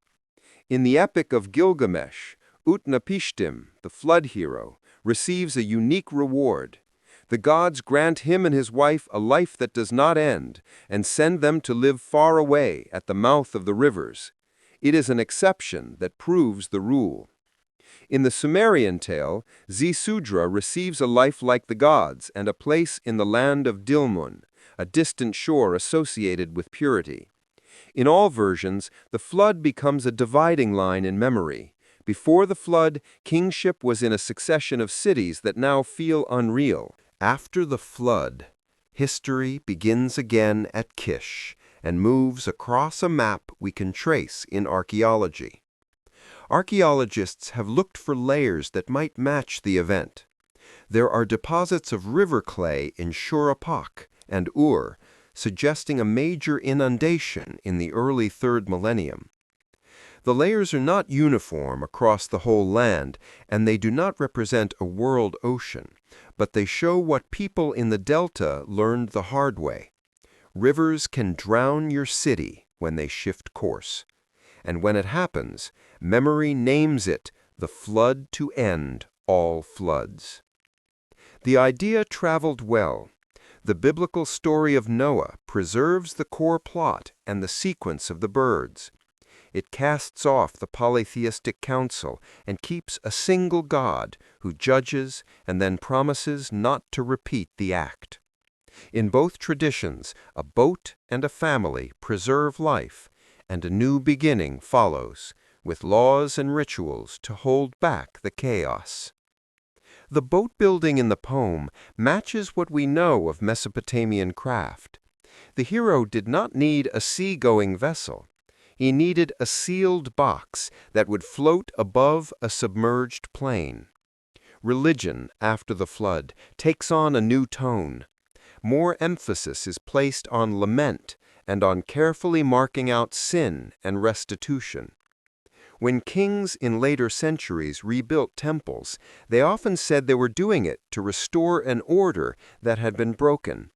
S1: In the Epic of Gilgamesh, Utnapishtim, the flood hero, receives a unique reward. The gods grant him and his wife a life that does not end and send them to live far away at the mouth of the rivers. It is an exception that proves the rule. In the Sumerian tale, Zisudra receives a life like the gods and a place in the land of Dilmun, a distant shore associated with purity. In all versions, the flood becomes a dividing line in memory. Before the flood, kingship was in a succession of cities that now feel unreal. After the flood, history begins again at Kish and moves across a map we can trace in archaeology. Archaeologists have looked for layers that might match the event. There are deposits of river clay in Shuruppak and Ur, suggesting a major inundation in the early 3rd millennium. The layers are not uniform across the whole land, and they do not represent a world ocean, but they show what people in the delta learned the hard way. Rivers can drown your city when they shift course. And when it happens, memory names it the flood to end all floods. The idea traveled well. The biblical story of Noah preserves the core plot and the sequence of the birds. It casts off the polytheistic council and keeps a single God who judges and then promises not to repeat the act. In both traditions, a boat and a family preserve life, and a new beginning follows, with laws and rituals to hold back the chaos. The boat building in the poem matches what we know of Mesopotamian craft. The hero did not need a sea-going vessel. He needed a sealed box that would float above a submerged plain. Religion, after the flood, takes on a new tone. More emphasis is placed on lament and on carefully marking out sin and restitution. When kings in later centuries rebuilt temples, they often said they were doing it to restore an order that had been broken.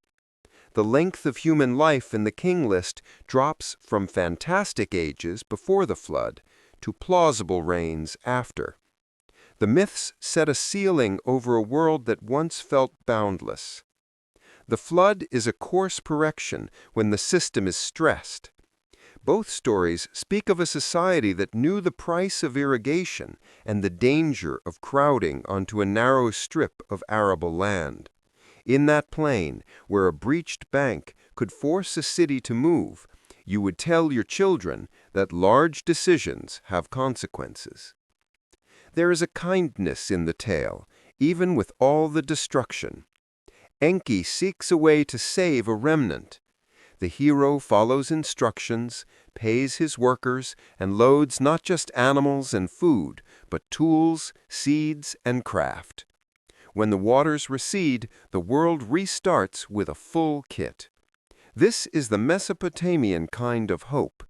S1: The length of human life in the king list drops from fantastic ages before the flood to plausible reigns after. The myths set a ceiling over a world that once felt boundless. The flood is a course correction when the system is stressed. Both stories speak of a society that knew the price of irrigation and the danger of crowding onto a narrow strip of arable land. In that plain, where a breached bank could force a city to move, you would tell your children that large decisions have consequences. There is a kindness in the tale, even with all the destruction. Enki seeks a way to save a remnant. The hero follows instructions, pays his workers, and loads not just animals and food, but tools, seeds, and craft. When the waters recede, the world restarts with a full kit. This is the Mesopotamian kind of hope.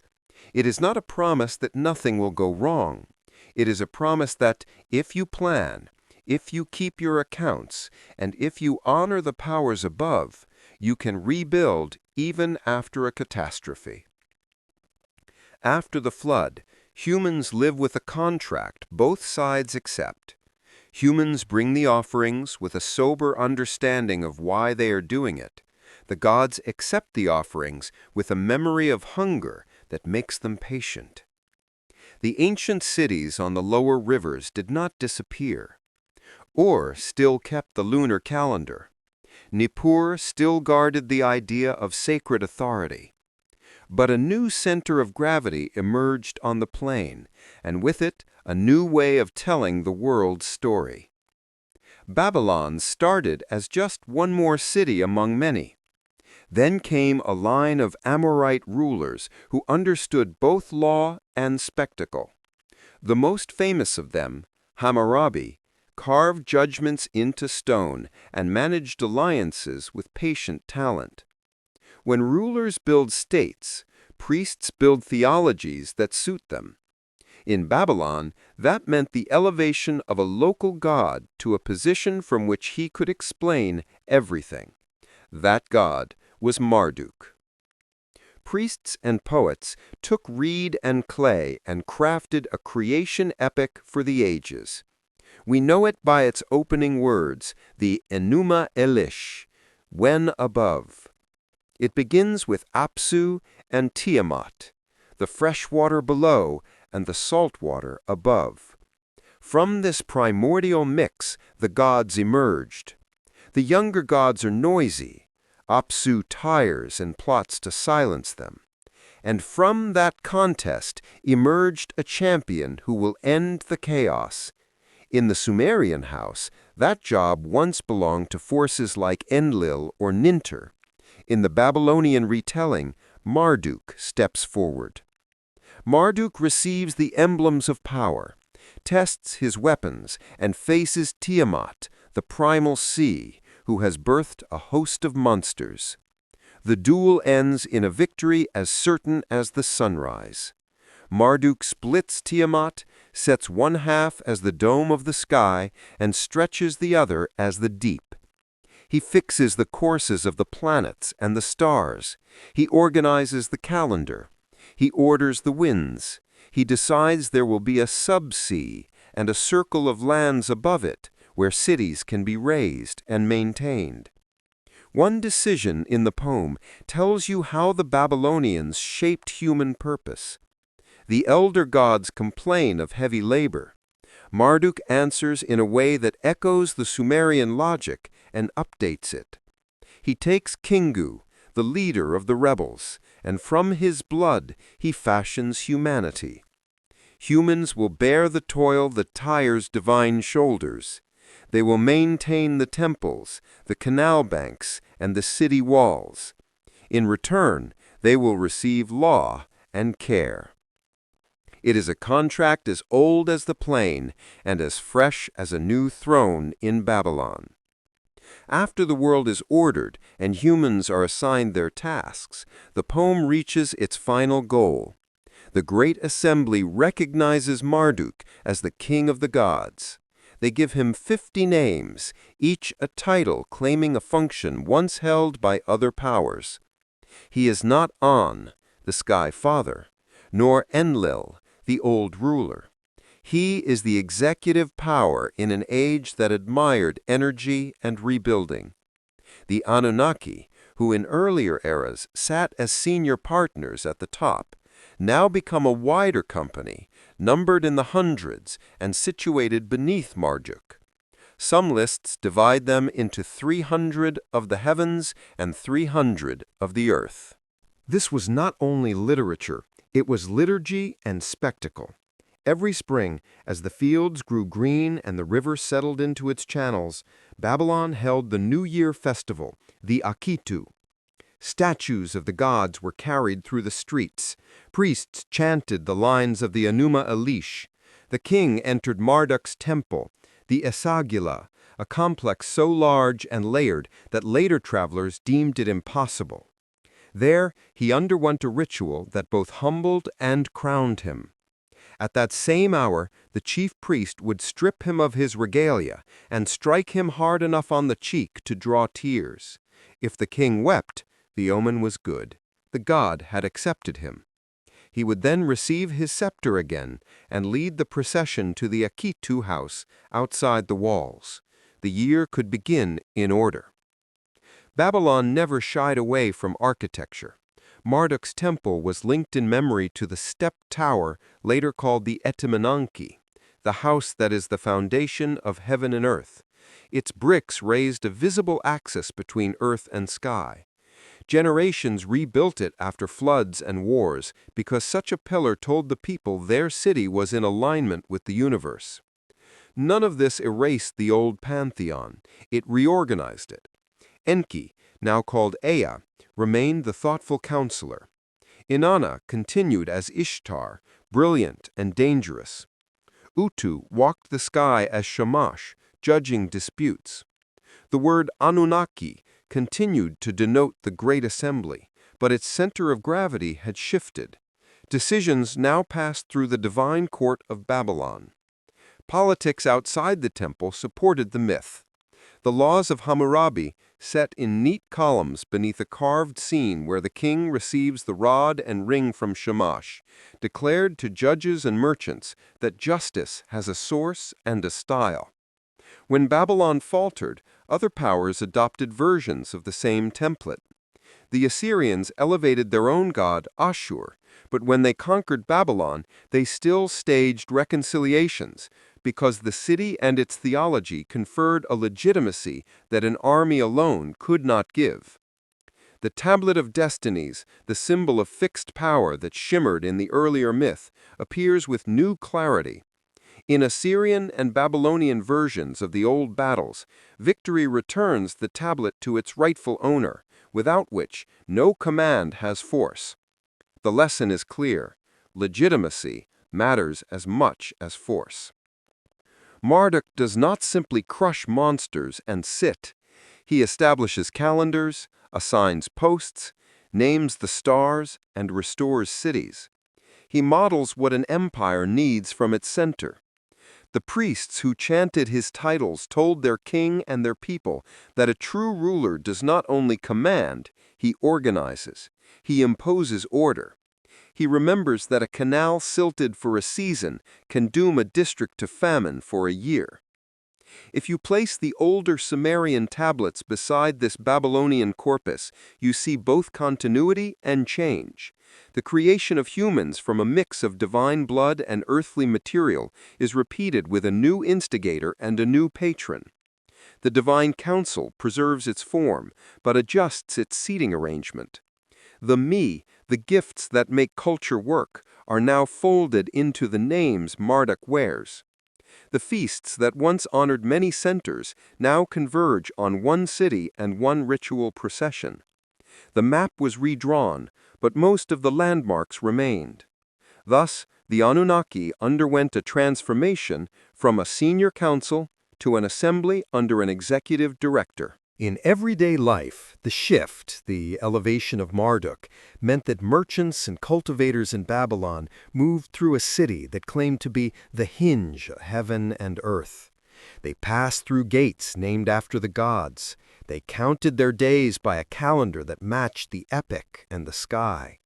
S1: It is not a promise that nothing will go wrong. It is a promise that if you plan, if you keep your accounts, and if you honor the powers above, you can rebuild even after a catastrophe. After the flood, humans live with a contract both sides accept. Humans bring the offerings with a sober understanding of why they are doing it. The gods accept the offerings with a memory of hunger that makes them patient. The ancient cities on the lower rivers did not disappear. Ur still kept the lunar calendar. Nippur still guarded the idea of sacred authority. But a new center of gravity emerged on the plain, and with it, a new way of telling the world's story. Babylon started as just one more city among many. Then came a line of Amorite rulers who understood both law and spectacle. The most famous of them, Hammurabi, carved judgments into stone and managed alliances with patient talent. When rulers build states, priests build theologies that suit them. In Babylon, that meant the elevation of a local god to a position from which he could explain everything. That god was Marduk. Priests and poets took reed and clay and crafted a creation epic for the ages. We know it by its opening words, the Enuma Elish, when above. It begins with Apsu and Tiamat, the fresh water below and the salt water above. From this primordial mix, the gods emerged. The younger gods are noisy. Apsu tires and plots to silence them. And from that contest emerged a champion who will end the chaos. In the Sumerian house, that job once belonged to forces like Enlil or Nippur. In the Babylonian retelling, Marduk steps forward. Marduk receives the emblems of power, tests his weapons, and faces Tiamat, the primal sea, who has birthed a host of monsters. The duel ends in a victory as certain as the sunrise. Marduk splits Tiamat, sets one half as the dome of the sky, and stretches the other as the deep. He fixes the courses of the planets and the stars. He organizes the calendar. He orders the winds. He decides there will be a sub-sea and a circle of lands above it, where cities can be raised and maintained. One decision in the poem tells you how the Babylonians shaped human purpose. The elder gods complain of heavy labor. Marduk answers in a way that echoes the Sumerian logic and updates it. He takes Kingu, the leader of the rebels, and from his blood he fashions humanity. Humans will bear the toil that tires divine shoulders. They will maintain the temples, the canal banks, and the city walls. In return, they will receive law and care. It is a contract as old as the plain and as fresh as a new throne in Babylon. After the world is ordered and humans are assigned their tasks, the poem reaches its final goal. The great assembly recognizes Marduk as the king of the gods. They give him 50 names, each a title claiming a function once held by other powers. He is not An, the sky father, nor Enlil, the old ruler. He is the executive power in an age that admired energy and rebuilding. The Anunnaki, who in earlier eras sat as senior partners at the top, now become a wider company, numbered in the hundreds and situated beneath Marduk. Some lists divide them into 300 of the heavens and 300 of the earth. This was not only literature, it was liturgy and spectacle. Every spring, as the fields grew green and the river settled into its channels, Babylon held the New Year festival, the Akitu. Statues of the gods were carried through the streets. Priests chanted the lines of the Enuma Elish. The king entered Marduk's temple, the Esagila,
S2: a complex so large and layered that later travelers deemed it impossible. There, he underwent a ritual that both humbled and crowned him. At that same hour, the chief priest would strip him of his regalia and strike him hard enough on the cheek to draw tears. If the king wept, the omen was good. The god had accepted him. He would then receive his scepter again and lead the procession to the Akitu house outside the walls. The year could begin in order. Babylon never shied away from architecture. Marduk's temple was linked in memory to the stepped tower, later called the Etemenanki, the house that is the foundation of heaven and earth. Its bricks raised a visible axis between earth and sky. Generations rebuilt it after floods and wars because such a pillar told the people their city was in alignment with the universe. None of this erased the old pantheon. It reorganized it. Enki, now called Ea, remained the thoughtful counselor. Inanna continued as Ishtar, brilliant and dangerous. Utu walked the sky as Shamash, judging disputes. The word Anunnaki continued to denote the Great Assembly, but its center of gravity had shifted. Decisions now passed through the divine court of Babylon. Politics outside the temple supported the myth. The laws of Hammurabi, set in neat columns beneath a carved scene where the king receives the rod and ring from Shamash, declared to judges and merchants that justice has a source and a style. When Babylon faltered, other powers adopted versions of the same template. The Assyrians elevated their own god, Ashur, but when they conquered Babylon, they still staged reconciliations, because the city and its theology conferred a legitimacy that an army alone could not give. The Tablet of Destinies, the symbol of fixed power that shimmered in the earlier myth, appears with new clarity. In Assyrian and Babylonian versions of the old battles, victory returns the tablet to its rightful owner, without which no command has force. The lesson is clear: legitimacy matters as much as force. Marduk does not simply crush monsters and sit. He establishes calendars, assigns posts, names the stars, and restores cities. He models what an empire needs from its center. The priests who chanted his titles told their king and their people that a true ruler does not only command, he organizes. He imposes order. He remembers that a canal silted for a season can doom a district to famine for a year. If you place the older Sumerian tablets beside this Babylonian corpus, you see both continuity and change. The creation of humans from a mix of divine blood and earthly material is repeated with a new instigator and a new patron. The divine council preserves its form, but adjusts its seating arrangement. The me, the gifts that make culture work, are now folded into the names Marduk wears. The feasts that once honored many centers now converge on one city and one ritual procession. The map was redrawn, but most of the landmarks remained. Thus, the Anunnaki underwent a transformation from a senior council to an assembly under an executive director. In everyday life, the shift, the elevation of Marduk, meant that merchants and cultivators in Babylon moved through a city that claimed to be the hinge of heaven and earth. They passed through gates named after the gods. They counted their days by a calendar that matched the epic and the sky.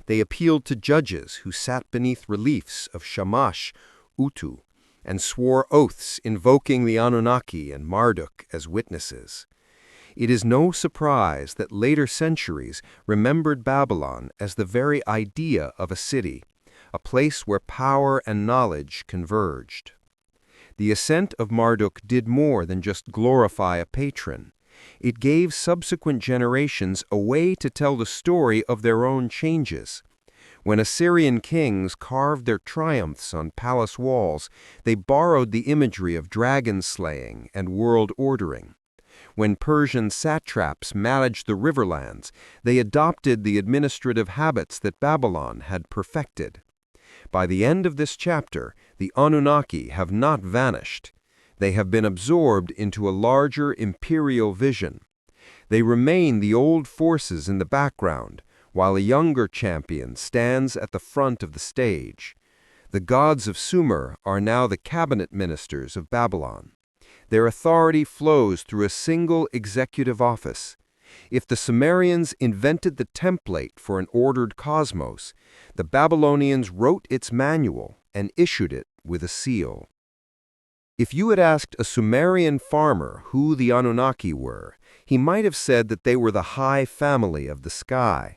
S2: They appealed to judges who sat beneath reliefs of Shamash, Utu, and swore oaths invoking the Anunnaki and Marduk as witnesses. It is no surprise that later centuries remembered Babylon as the very idea of a city, a place where power and knowledge converged. The ascent of Marduk did more than just glorify a patron. It gave subsequent generations a way to tell the story of their own changes. When Assyrian kings carved their triumphs on palace walls, they borrowed the imagery of dragon slaying and world ordering. When Persian satraps managed the riverlands, they adopted the administrative habits that Babylon had perfected. By the end of this chapter, the Anunnaki have not vanished.
S1: They have been absorbed into a larger imperial vision. They remain the old forces in the background, while a younger champion stands at the front of the stage. The gods of Sumer are now the cabinet ministers of Babylon. Their authority flows through a single executive office. If the Sumerians invented the template for an ordered cosmos, the Babylonians wrote its manual and issued it with a seal. If you had asked a Sumerian farmer who the Anunnaki were, he might have said that they were the high family of the sky.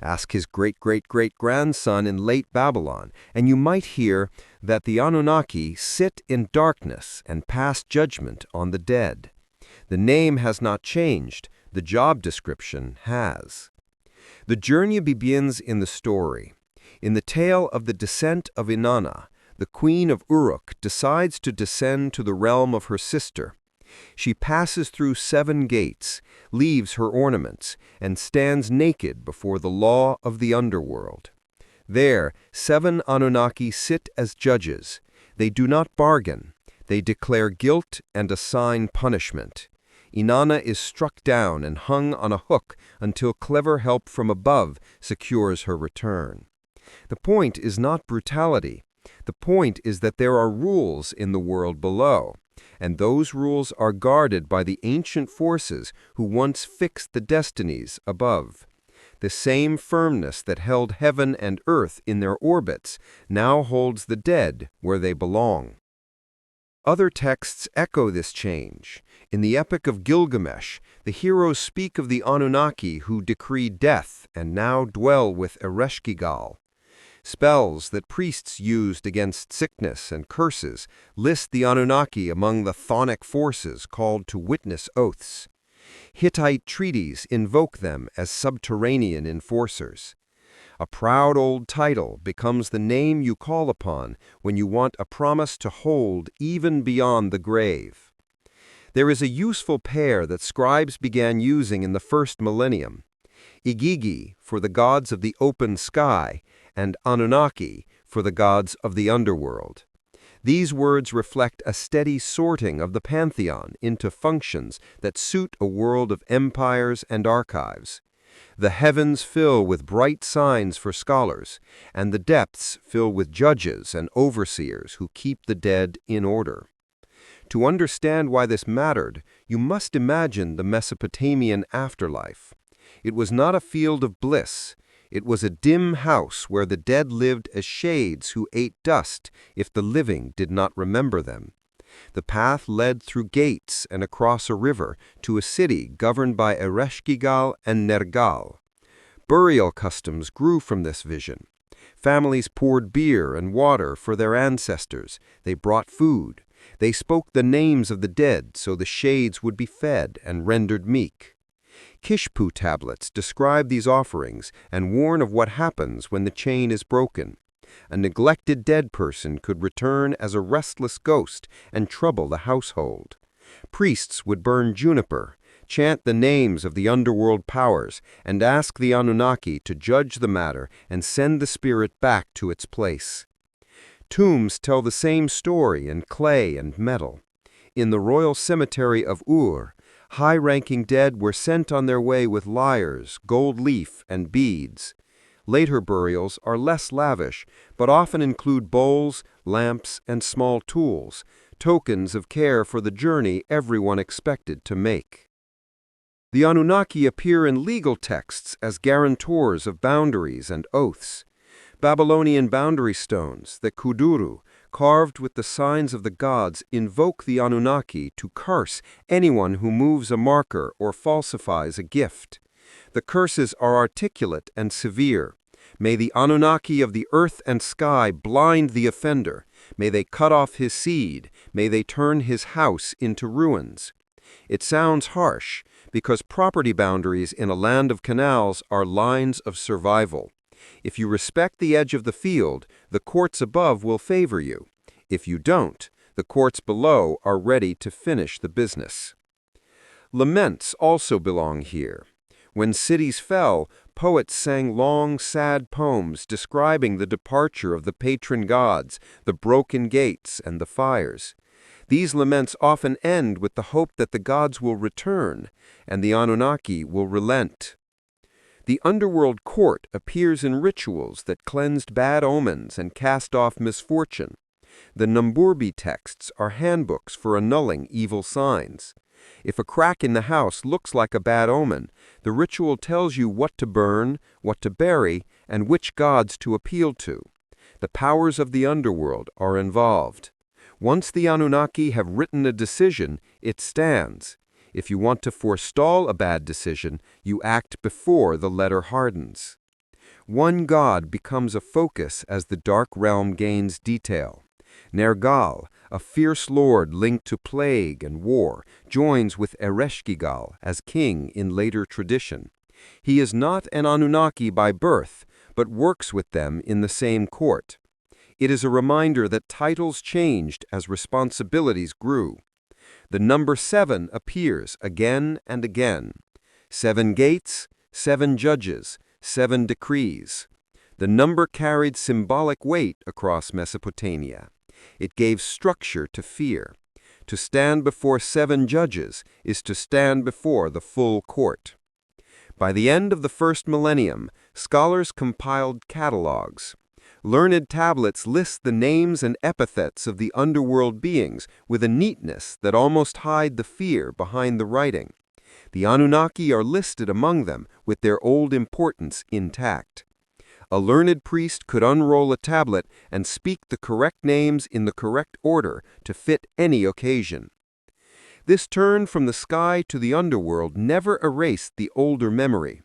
S1: Ask his great-great-great-grandson in late Babylon, and you might hear that the Anunnaki sit in darkness and pass judgment on the dead. The name has not changed, the job description has. The journey begins in the story. In the tale of the descent of Inanna, the queen of Uruk decides to descend to the realm of her sister. She passes through 7 gates, leaves her ornaments, and stands naked before the law of the underworld. There, 7 Anunnaki sit as judges. They do not bargain. They declare guilt and assign punishment. Inanna is struck down and hung on a hook until clever help from above secures her return. The point is not brutality. The point is that there are rules in the world below, and those rules are guarded by the ancient forces who once fixed the destinies above. The same firmness that held heaven and earth in their orbits now holds the dead where they belong. Other texts echo this change. In the Epic of Gilgamesh, the heroes speak of the Anunnaki who decreed death and now dwell with Ereshkigal. Spells that priests used against sickness and curses list the Anunnaki among the chthonic forces called to witness oaths. Hittite treaties invoke them as subterranean enforcers. A proud old title becomes the name you call upon when you want a promise to hold even beyond the grave. There is a useful pair that scribes began using in the first millennium. Igigi for the gods of the open sky, and Anunnaki for the gods of the underworld. These words reflect a steady sorting of the pantheon into functions that suit a world of empires and archives. The heavens fill with bright signs for scholars, and the depths fill with judges and overseers who keep the dead in order. To understand why this mattered, you must imagine the Mesopotamian afterlife. It was not a field of bliss. It was a dim house where the dead lived as shades who ate dust if the living did not remember them. The path led through gates and across a river to a city governed by Ereshkigal and Nergal. Burial customs grew from this vision. Families poured beer and water for their ancestors. They brought food. They spoke the names of the dead so the shades would be fed and rendered meek. Kishpu tablets describe these offerings and warn of what happens when the chain is broken. A neglected dead person could return as a restless ghost and trouble the household. Priests would burn juniper, chant the names of the underworld powers, and ask the Anunnaki to judge the matter and send the spirit back to its place. Tombs tell the same story in clay and metal. In the royal cemetery of Ur, high-ranking dead were sent on their way with lyres, gold leaf, and beads. Later burials are less lavish, but often include bowls, lamps, and small tools, tokens of care for the journey everyone expected to make. The Anunnaki appear in legal texts as guarantors of boundaries and oaths. Babylonian boundary stones, the kuduru, carved with the signs of the gods, invoke the Anunnaki to curse anyone who moves a marker or falsifies a gift. The curses are articulate and severe. May the Anunnaki of the earth and sky blind the offender. May they cut off his seed. May they turn his house into ruins. It sounds harsh, because property boundaries in a land of canals are lines of survival. If you respect the edge of the field, the courts above will favor you. If you don't, the courts below are ready to finish the business. Laments also belong here. When cities fell, poets sang long, sad poems describing the departure of the patron gods, the broken gates, and the fires. These laments often end with the hope that the gods will return and the Anunnaki will relent. The underworld court appears in rituals that cleansed bad omens and cast off misfortune. The Numburbi texts are handbooks for annulling evil signs. If a crack in the house looks like a bad omen, the ritual tells you what to burn, what to bury, and which gods to appeal to. The powers of the underworld are involved. Once the Anunnaki have written a decision, it stands. If you want to forestall a bad decision, you act before the letter hardens. One god becomes a focus as the dark realm gains detail. Nergal, a fierce lord linked to plague and war, joins with Ereshkigal as king in later tradition. He is not an Anunnaki by birth, but works with them in the same court. It is a reminder that titles changed as responsibilities grew. The number 7 appears again and again. 7 gates, 7 judges, 7 decrees. The number carried symbolic weight across Mesopotamia. It gave structure to fear. To stand before 7 judges is to stand before the full court. By the end of the first millennium, scholars compiled catalogs. Learned tablets list the names and epithets of the underworld beings with a neatness that almost hide the fear behind the writing. The Anunnaki are listed among them with their old importance intact. A learned priest could unroll a tablet and speak the correct names in the correct order to fit any occasion. This turn from the sky to the underworld never erased the older memory.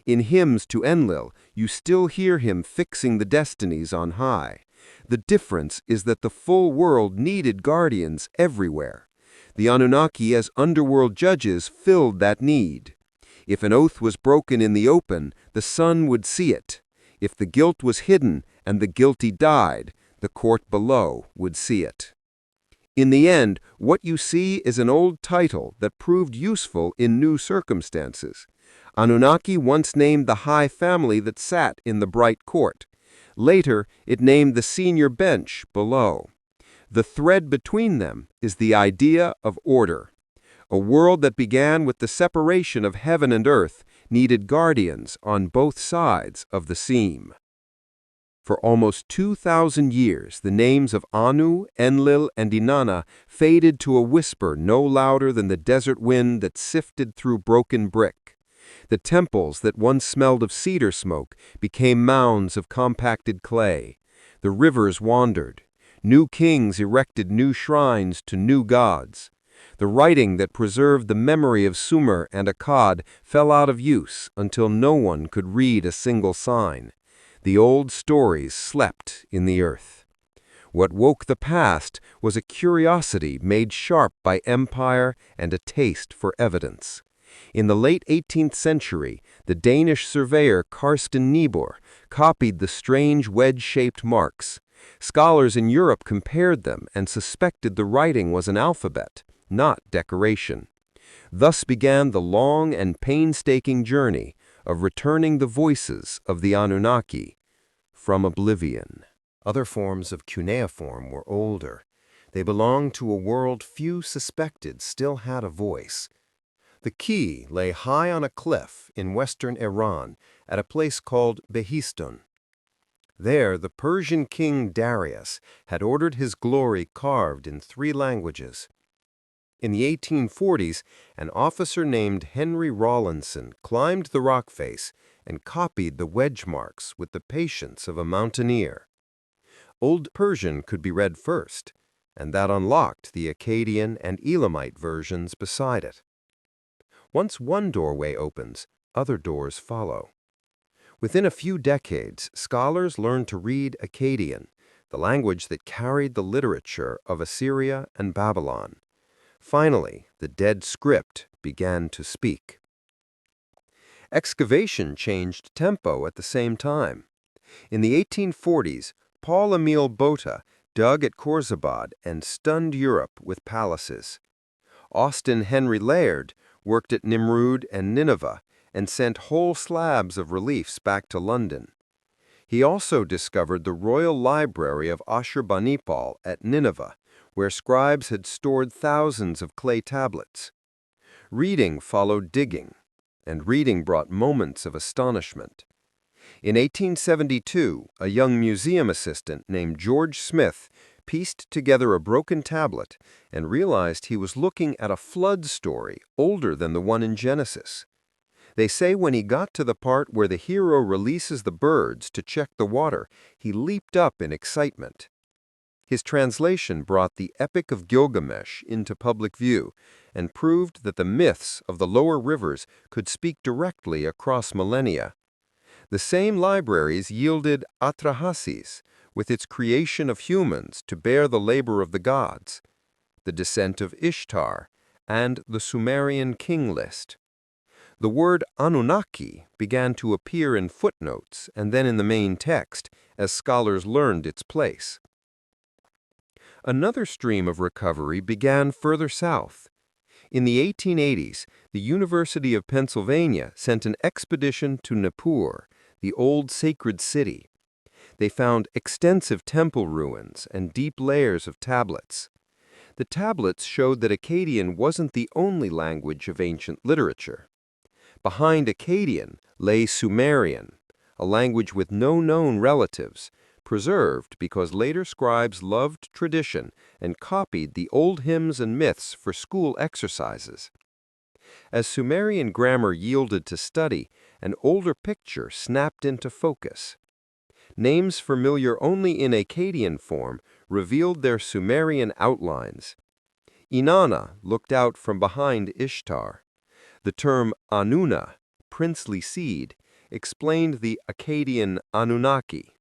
S1: In hymns to Enlil, you still hear him fixing the destinies on high. The difference is that the full world needed guardians everywhere. The Anunnaki as underworld judges filled that need. If an oath was broken in the open, the sun would see it. If the guilt was hidden and the guilty died, the court below would see it. In the end, what you see is an old title that proved useful in new circumstances. Anunnaki once named the high family that sat in the bright court. Later, it named the senior bench below. The thread between them is the idea of order. A world that began with the separation of heaven and earth needed guardians on both sides of the seam. For almost 2,000 years, the names of Anu, Enlil, and Inanna faded to a whisper no louder than the desert wind that sifted through broken brick. The temples that once smelled of cedar smoke became mounds of compacted clay. The rivers wandered. New kings erected new shrines to new gods. The writing that preserved the memory of Sumer and Akkad fell out of use until no one could read a single sign. The old stories slept in the earth. What woke the past was a curiosity made sharp by empire and a taste for evidence. In the late 18th century, the Danish surveyor Carsten Nippur copied the strange wedge-shaped marks. Scholars in Europe compared them and suspected the writing was an alphabet, not decoration. Thus began the long and painstaking journey of returning the voices of the Anunnaki from oblivion. Other forms of cuneiform were older. They belonged to a world few suspected still had a voice. The key lay high on a cliff in western Iran at a place called Behistun. There, the Persian king Darius had ordered his glory carved in 3 languages. In the 1840s, an officer named Henry Rawlinson climbed the rock face and copied the wedge marks with the patience of a mountaineer. Old Persian could be read first, and that unlocked the Akkadian and Elamite versions beside it. Once one doorway opens, other doors follow. Within a few decades, scholars learned to read Akkadian, the language that carried the literature of Assyria and Babylon. Finally, the dead script began to speak. Excavation changed tempo at the same time. In the 1840s, Paul-Émile Botta dug at Khorzabad and stunned Europe with palaces. Austin Henry Layard worked at Nimrud and Nineveh and sent whole slabs of reliefs back to London. He also discovered the Royal Library of Ashurbanipal at Nineveh, where scribes had stored thousands of clay tablets. Reading followed digging, and reading brought moments of astonishment. In 1872, a young museum assistant named George Smith pieced together a broken tablet and realized he was looking at a flood story older than the one in Genesis. They say when he got to the part where the hero releases the birds to check the water, he leaped up in excitement. His translation brought the Epic of Gilgamesh into public view and proved that the myths of the lower rivers could speak directly across millennia. The same libraries yielded Atrahasis, with its creation of humans to bear the labor of the gods, the descent of Ishtar, and the Sumerian king list. The word Anunnaki began to appear in footnotes and then in the main text as scholars learned its place. Another stream of recovery began further south. In the 1880s, the University of Pennsylvania sent an expedition to Nippur, the old sacred city. They found extensive temple ruins and deep layers of tablets. The tablets showed that Akkadian wasn't the only language of ancient literature. Behind Akkadian lay Sumerian, a language with no known relatives, preserved because later scribes loved tradition and copied the old hymns and myths for school exercises. As Sumerian grammar yielded to study, an older picture snapped into focus. Names familiar only in Akkadian form revealed their Sumerian outlines. Inanna looked out from behind Ishtar. The term Anunna, princely seed, explained the Akkadian Anunnaki.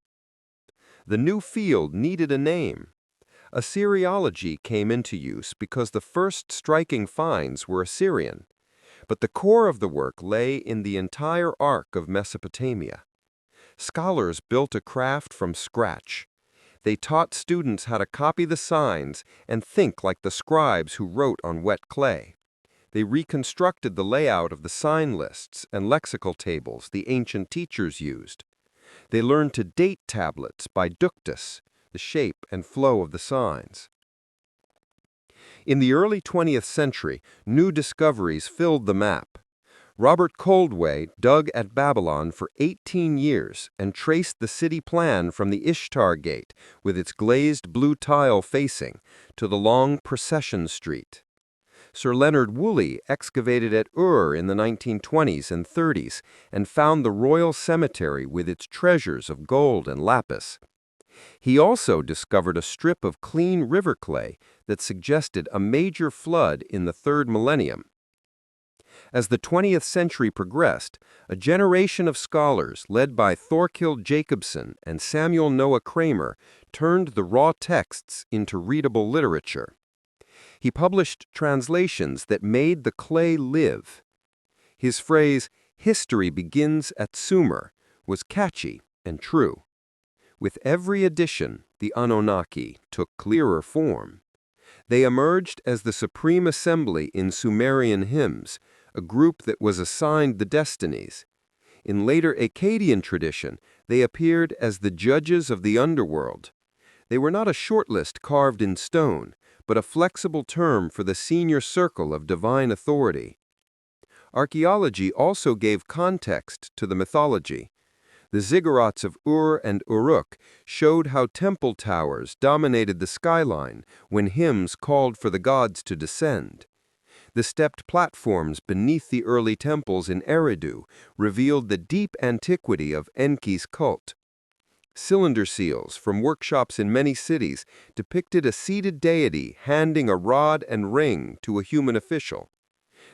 S1: The new field needed a name. Assyriology came into use because the first striking finds were Assyrian, but the core of the work lay in the entire arc of Mesopotamia. Scholars built a craft from scratch. They taught students how to copy the signs and think like the scribes who wrote on wet clay. They reconstructed the layout of the sign lists and lexical tables the ancient teachers used. They learned to date tablets by ductus, the shape and flow of the signs. In the early 20th century, new discoveries filled the map. Robert Coldway dug at Babylon for 18 years and traced the city plan from the Ishtar Gate, with its glazed blue tile facing, to the long procession street. Sir Leonard Woolley excavated at Ur in the 1920s and 30s and found the royal cemetery with its treasures of gold and lapis. He also discovered a strip of clean river clay that suggested a major flood in the 3rd millennium. As the 20th century progressed, a generation of scholars led by Thorkild Jacobson and Samuel Noah Kramer turned the raw texts into readable literature. He published translations that made the clay live. His phrase, "History begins at Sumer," was catchy and true. With every edition, the Anunnaki took clearer form. They emerged as the supreme assembly in Sumerian hymns, a group that was assigned the destinies. In later Akkadian tradition, they appeared as the judges of the underworld. They were not a shortlist carved in stone, but a flexible term for the senior circle of divine authority. Archaeology also gave context to the mythology. The ziggurats of Ur and Uruk showed how temple towers dominated the skyline when hymns called for the gods to descend. The stepped platforms beneath the early temples in Eridu revealed the deep antiquity of Enki's cult. Cylinder seals from workshops in many cities depicted a seated deity handing a rod and ring to a human official.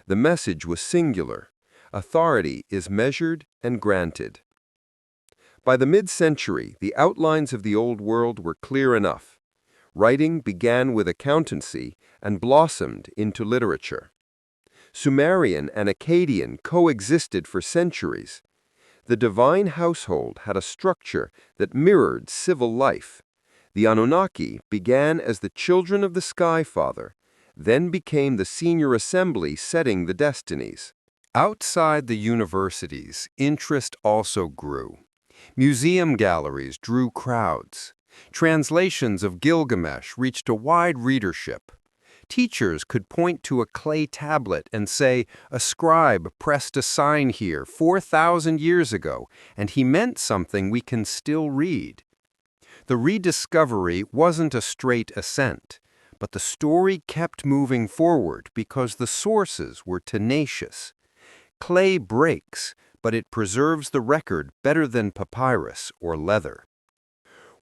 S1: The message was singular: authority is measured and granted. By the mid-century, the outlines of the Old World were clear enough. Writing began with accountancy and blossomed into literature. Sumerian and Akkadian coexisted for centuries. The divine household had a structure that mirrored civil life. The Anunnaki began as the children of the Sky Father, then became the senior assembly setting the destinies. Outside the universities, interest also grew. Museum galleries drew crowds.
S2: Translations of Gilgamesh reached a wide readership. Teachers could point to a clay tablet and say, "A scribe pressed a sign here 4,000 years ago, and he meant something we can still read." The rediscovery wasn't a straight ascent, but the story kept moving forward because the sources were tenacious. Clay breaks, but it preserves the record better than papyrus or leather.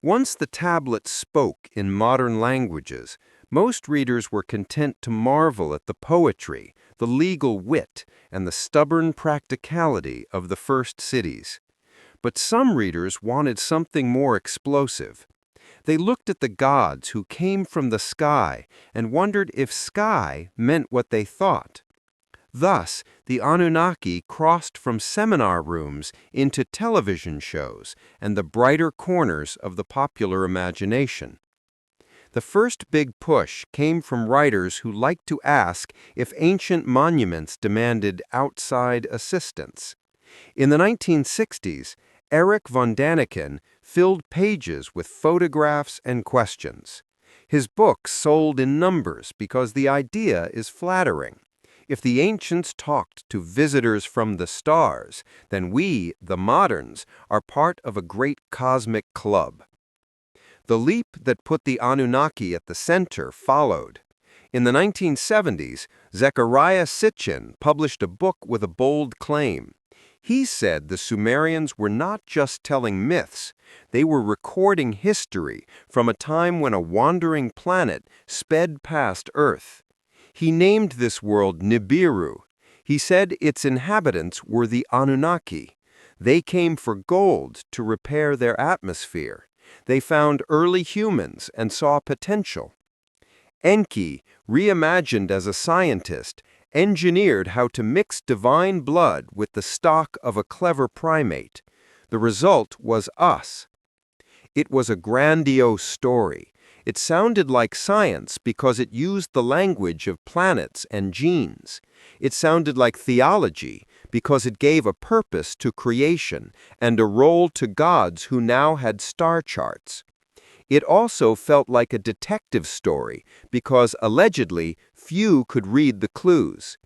S2: Once the tablet spoke in modern languages, most readers were content to marvel at the poetry, the legal wit, and the stubborn practicality of the first cities. But some readers wanted something more explosive. They looked at the gods who came from the sky and wondered if sky meant what they thought. Thus, the Anunnaki crossed from seminar rooms into television shows and the brighter corners of the popular imagination. The first big push came from writers who liked to ask if ancient monuments demanded outside assistance. In the 1960s, Erich von Däniken filled pages with photographs and questions. His books sold in numbers because the idea is flattering. If the ancients talked to visitors from the stars, then we, the moderns, are part of a great cosmic club. The leap that put the Anunnaki at the center followed. In the 1970s, Zecharia Sitchin published a book with a bold claim. He said the Sumerians were not just telling myths, they were recording history from a time when a wandering planet sped past Earth. He named this world Nibiru. He said its inhabitants were the Anunnaki. They came for gold to repair their atmosphere. They found early humans and saw potential. Enki, reimagined as a scientist, engineered how to mix divine blood with the stock of a clever primate. The result was us. It was a grandiose story. It sounded like science because it used the language of planets and genes. It sounded like theology because it gave a purpose to creation and a role to gods who now had star charts. It also felt like a detective story because, allegedly, few could read the clues.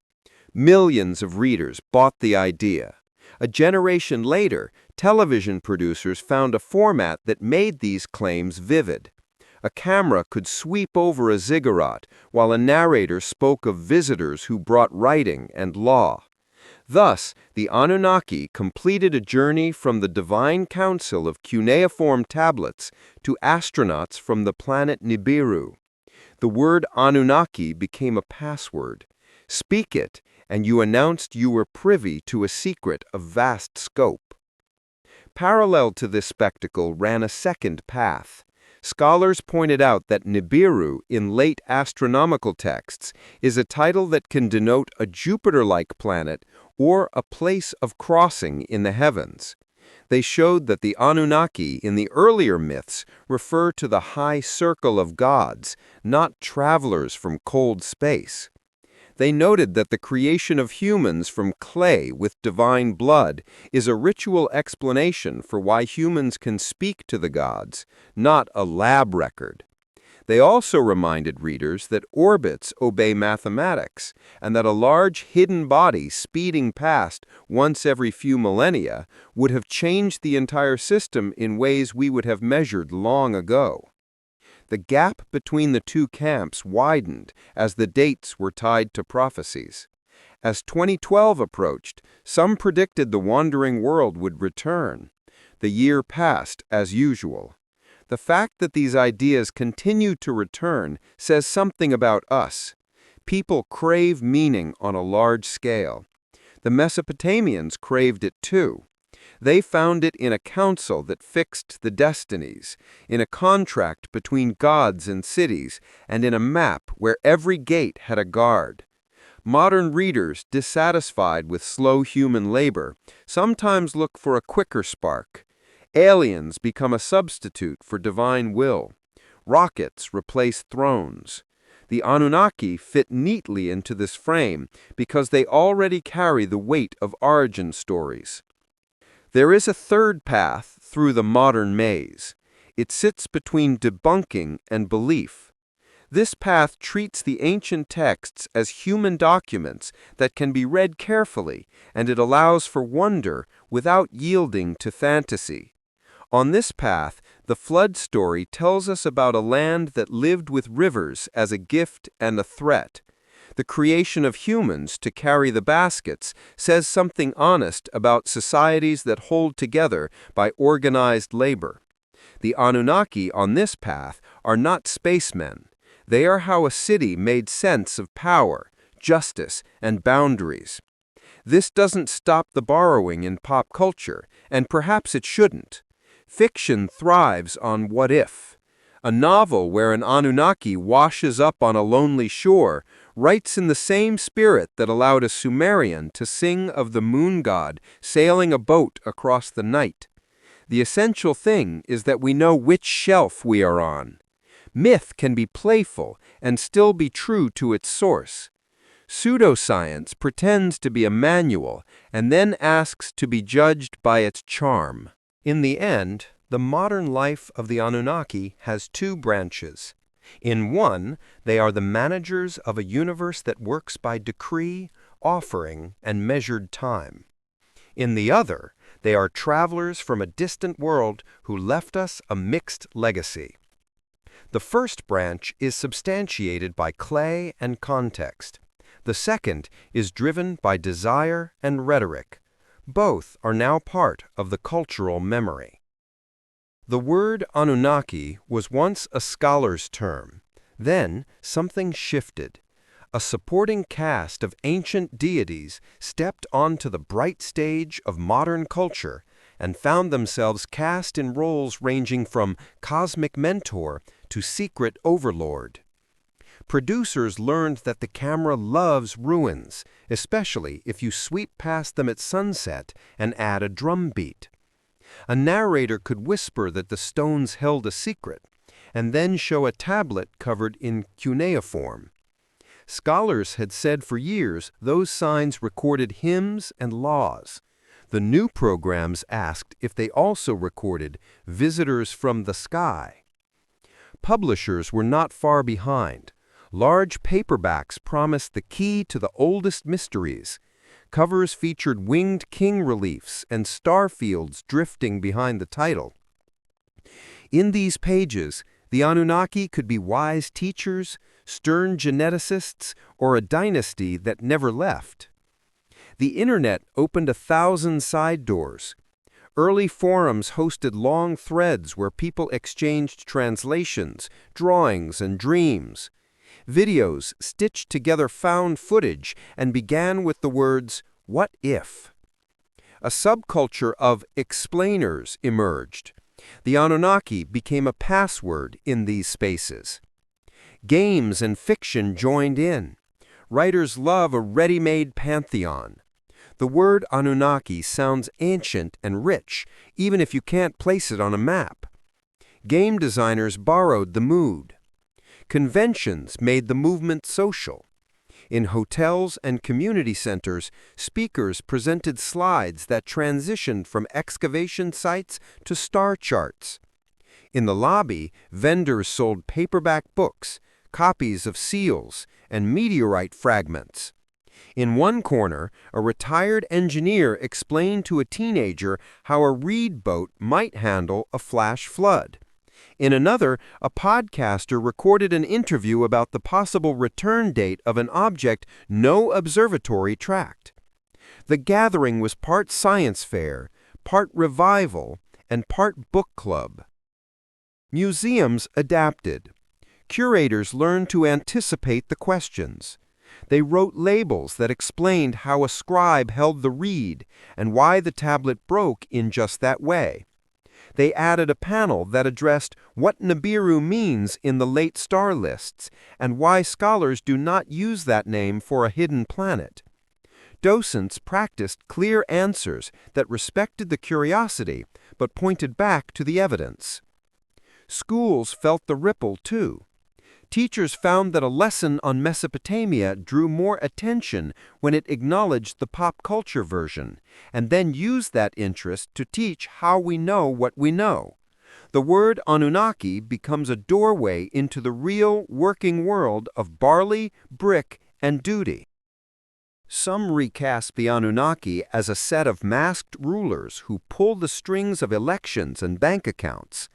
S2: Millions of readers bought the idea. A generation later, television producers found a format that made these claims vivid. A camera could sweep over a ziggurat while a narrator spoke of visitors who brought writing and law. Thus, the Anunnaki completed a journey from the divine council of cuneiform tablets to astronauts from the planet Nibiru. The word Anunnaki became a password. Speak it, and you announced you were privy to a secret of vast scope. Parallel to this spectacle ran a second path. Scholars pointed out that Nibiru, in late astronomical texts, is a title that can denote a Jupiter-like planet or a place of crossing in the heavens. They showed that the Anunnaki in the earlier myths refer to the high circle of gods, not travelers from cold space. They noted that the creation of humans from clay with divine blood is a ritual explanation for why humans can speak to the gods, not a lab record. They also reminded readers that orbits obey mathematics, and that a large hidden body speeding past once every few millennia would have changed the entire system in ways we would have measured long ago. The gap between the two camps widened as the dates were tied to prophecies. As 2012 approached, some predicted the wandering world would return. The year passed as usual. The fact that these ideas continue to return says something about us. People crave meaning on a large scale. The Mesopotamians craved it too. They found it in a council that fixed the destinies, in a contract between gods and cities, and in a map where every gate had a guard. Modern readers, dissatisfied with slow human labor, sometimes look for a quicker spark. Aliens become a substitute for divine will. Rockets replace thrones. The Anunnaki fit neatly into this frame because they already carry the weight of origin stories. There is a third path through the modern maze.
S1: It sits between debunking and belief. This path treats the ancient texts as human documents that can be read carefully, and it allows for wonder without yielding to fantasy. On this path, the flood story tells us about a land that lived with rivers as a gift and a threat. The creation of humans to carry the baskets says something honest about societies that hold together by organized labor. The Anunnaki on this path are not spacemen. They are how a city made sense of power, justice, and boundaries. This doesn't stop the borrowing in pop culture, and perhaps it shouldn't. Fiction thrives on what if. A novel where an Anunnaki washes up on a lonely shore writes in the same spirit that allowed a Sumerian to sing of the moon god sailing a boat across the night. The essential thing is that we know which shelf we are on. Myth can be playful and still be true to its source. Pseudoscience pretends to be a manual and then asks to be judged by its charm.
S2: In the end, the modern life of the Anunnaki has two branches. In one, they are the managers of a universe that works by decree, offering, and measured time. In the other, they are travelers from a distant world who left us a mixed legacy. The first branch is substantiated by clay and context. The second is driven by desire and rhetoric. Both are now part of the cultural memory. The word Anunnaki was once a scholar's term. Then something shifted. A supporting cast of ancient deities stepped onto the bright stage of modern culture and found themselves cast in roles ranging from cosmic mentor to secret overlord. Producers learned that the camera loves ruins, especially if you sweep past them at sunset and add a drum beat. A narrator could whisper that the stones held a secret, and then show a tablet covered in cuneiform. Scholars had said for years those signs recorded hymns and laws. The new programs asked if they also recorded visitors from the sky. Publishers were not far behind. Large paperbacks promised the key to the oldest mysteries. Covers featured winged king reliefs and star fields drifting behind the title. In these pages, the Anunnaki could be wise teachers, stern geneticists, or a dynasty that never left. The internet opened 1,000 side doors. Early forums hosted long threads where people exchanged translations, drawings, and dreams. Videos stitched together found footage and began with the words, "What if?" A subculture of explainers emerged. The Anunnaki became a password in these spaces. Games and fiction joined in. Writers love a ready-made pantheon. The word Anunnaki sounds ancient and rich, even if you can't place it on a map. Game designers borrowed the mood. Conventions made the movement social. In hotels and community centers, speakers presented slides that transitioned from excavation sites to star charts. In the lobby, vendors sold paperback books, copies of seals, and meteorite fragments. In one corner, a retired engineer explained to a teenager how a reed boat might handle a flash flood. In another, a podcaster recorded an interview about the possible return date of an object no observatory tracked. The gathering was part science fair, part revival, and part book club. Museums adapted. Curators learned to anticipate the questions. They wrote labels that explained how a scribe held the reed and why the tablet broke in just that way. They added a panel that addressed what Nibiru means in the late star lists and why scholars do not use that name for a hidden planet. Docents practiced clear answers that respected the curiosity but pointed back to the evidence. Schools felt the ripple, too. Teachers found that a lesson on Mesopotamia drew more attention when it acknowledged the pop culture version, and then used that interest to teach how we know what we know. The word Anunnaki becomes a doorway into the real working world of barley, brick, and duty. Some recast the Anunnaki as a set of masked rulers who pull the strings of elections and bank accounts.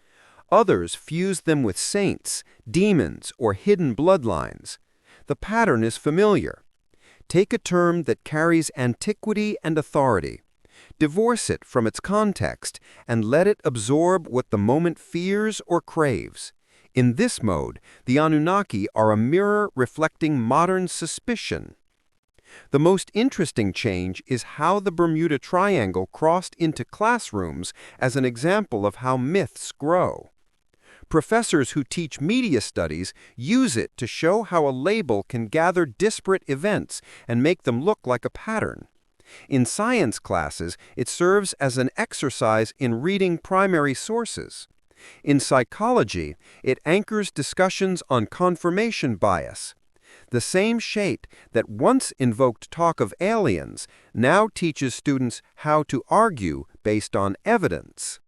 S2: Others fuse them with saints, demons, or hidden bloodlines. The pattern is familiar. Take a term that carries antiquity and authority. Divorce it from its context and let it absorb what the moment fears or craves. In this mode, the Anunnaki are a mirror reflecting modern suspicion. The most interesting change is how the Bermuda Triangle crossed into classrooms as an example of how myths grow. Professors who teach media studies use it to show how a label can gather disparate events and make them look like a pattern. In science classes, it serves as an exercise in reading primary sources. In psychology, it anchors discussions on confirmation bias. The same shape that once invoked talk of aliens now teaches students how to argue based on evidence.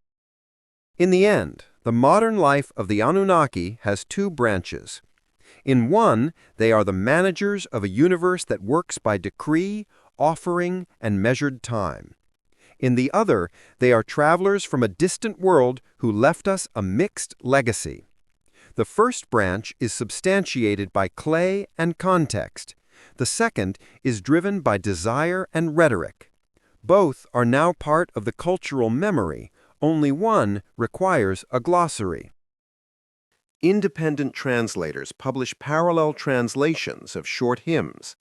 S2: In the end, the modern life of the Anunnaki has two branches. In one, they are the managers of a universe that works by decree, offering, and measured time. In the other, they are travelers from a distant world who left us a mixed legacy. The first branch is substantiated by clay and context. The second is driven by desire and rhetoric. Both are now part of the cultural memory. Only one requires a glossary.
S1: Independent translators publish parallel translations of short hymns.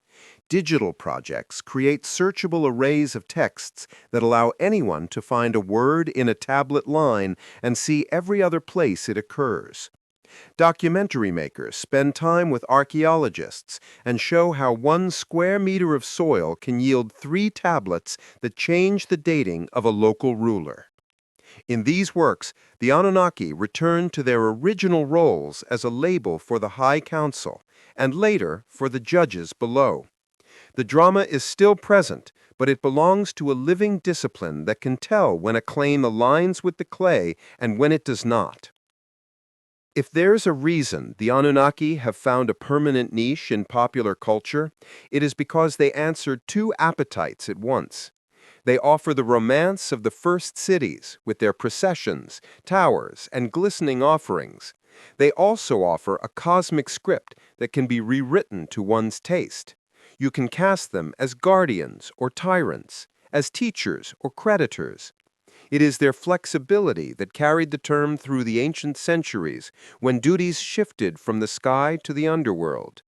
S1: Digital projects create searchable arrays of texts that allow anyone to find a word in a tablet line and see every other place it occurs. Documentary makers spend time with archaeologists and show how 1 square meter of soil can yield 3 tablets that change the dating of a local ruler. In these works, the Anunnaki return to their original roles as a label for the High Council, and later for the judges below. The drama is still present, but it belongs to a living discipline that can tell when a claim aligns with the clay and when it does not. If there's a reason the Anunnaki have found a permanent niche in popular culture, it is because they answer 2 appetites at once. They offer the romance of the first cities with their processions, towers, and glistening offerings. They also offer a cosmic script that can be rewritten to one's taste. You can cast them as guardians or tyrants, as teachers or creditors. It is their flexibility that carried the term through the ancient centuries when duties shifted from the sky to the underworld.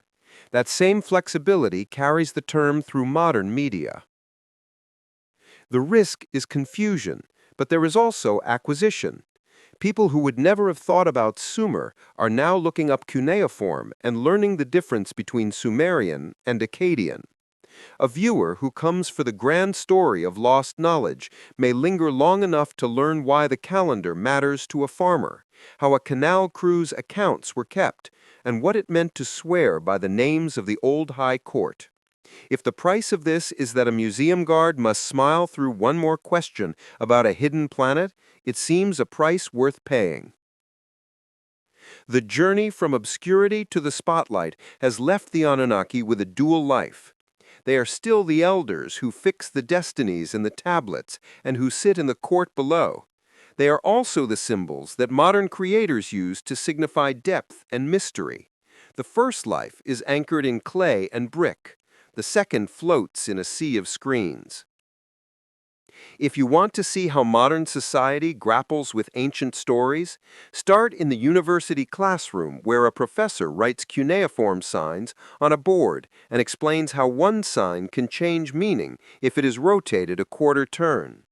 S1: That same flexibility carries the term through modern media. The risk is confusion, but there is also acquisition. People who would never have thought about Sumer are now looking up cuneiform and learning the difference between Sumerian and Akkadian. A viewer who comes for the grand story of lost knowledge may linger long enough to learn why the calendar matters to a farmer, how a canal crew's accounts were kept, and what it meant to swear by the names of the old high court. If the price of this is that a museum guard must smile through one more question about a hidden planet, it seems a price worth paying. The journey from obscurity to the spotlight has left the Anunnaki with a dual life. They are still the elders who fix the destinies in the tablets and who sit in the court below. They are also the symbols that modern creators use to signify depth and mystery. The first life is anchored in clay and brick. The second floats in a sea of screens. If you want to see how modern society grapples with ancient stories, start in the university classroom where a professor writes cuneiform signs on a board and explains how one sign can change meaning if it is rotated a quarter turn.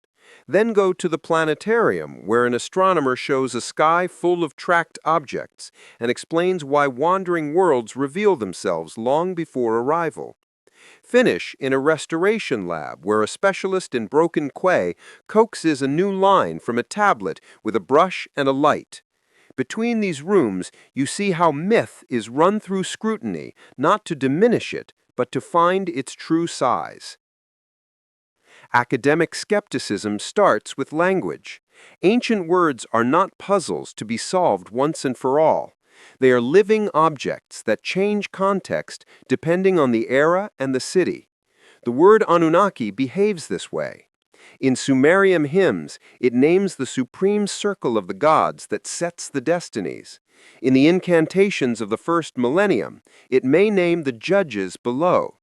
S1: Then go to the planetarium where an astronomer shows a sky full of tracked objects and explains why wandering worlds reveal themselves long before arrival. Finish in a restoration lab where a specialist in broken clay coaxes a new line from a tablet with a brush and a light. Between these rooms, you see how myth is run through scrutiny, not to diminish it, but to find its true size. Academic skepticism starts with language. Ancient words are not puzzles to be solved once and for all. They are living objects that change context depending on the era and the city. The word Anunnaki behaves this way. In Sumerian hymns, it names the supreme circle of the gods that sets the destinies. In the incantations of the first millennium, it may name the judges below.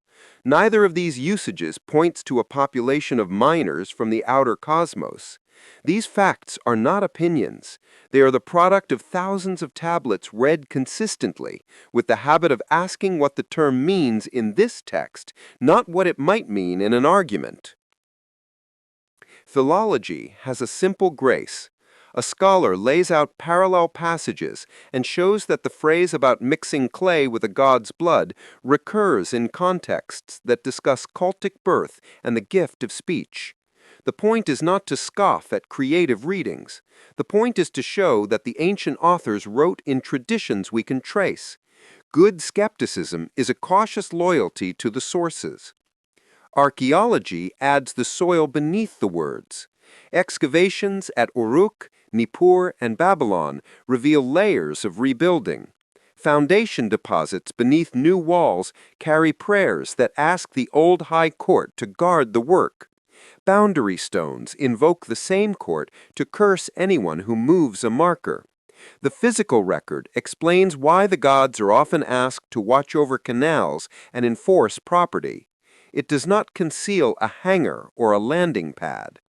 S1: Neither of these usages points to a population of minors from the outer cosmos. These facts are not opinions. They are the product of thousands of tablets read consistently, with the habit of asking what the term means in this text, not what it might mean in an argument. Philology has a simple grace. A scholar lays out parallel passages and shows that the phrase about mixing clay with a god's blood recurs in contexts that discuss cultic birth and the gift of speech. The point is not to scoff at creative readings. The point is to show that the ancient authors wrote in traditions we can trace. Good skepticism is a cautious loyalty to the sources. Archaeology adds the soil beneath the words. Excavations at Uruk, Nippur, and Babylon reveal layers of rebuilding. Foundation deposits beneath new walls carry prayers that ask the old high court to guard the work. Boundary stones invoke the same court to curse anyone who moves a marker. The physical record explains why the gods are often asked to watch over canals and enforce property. It does not conceal a hangar or a landing pad.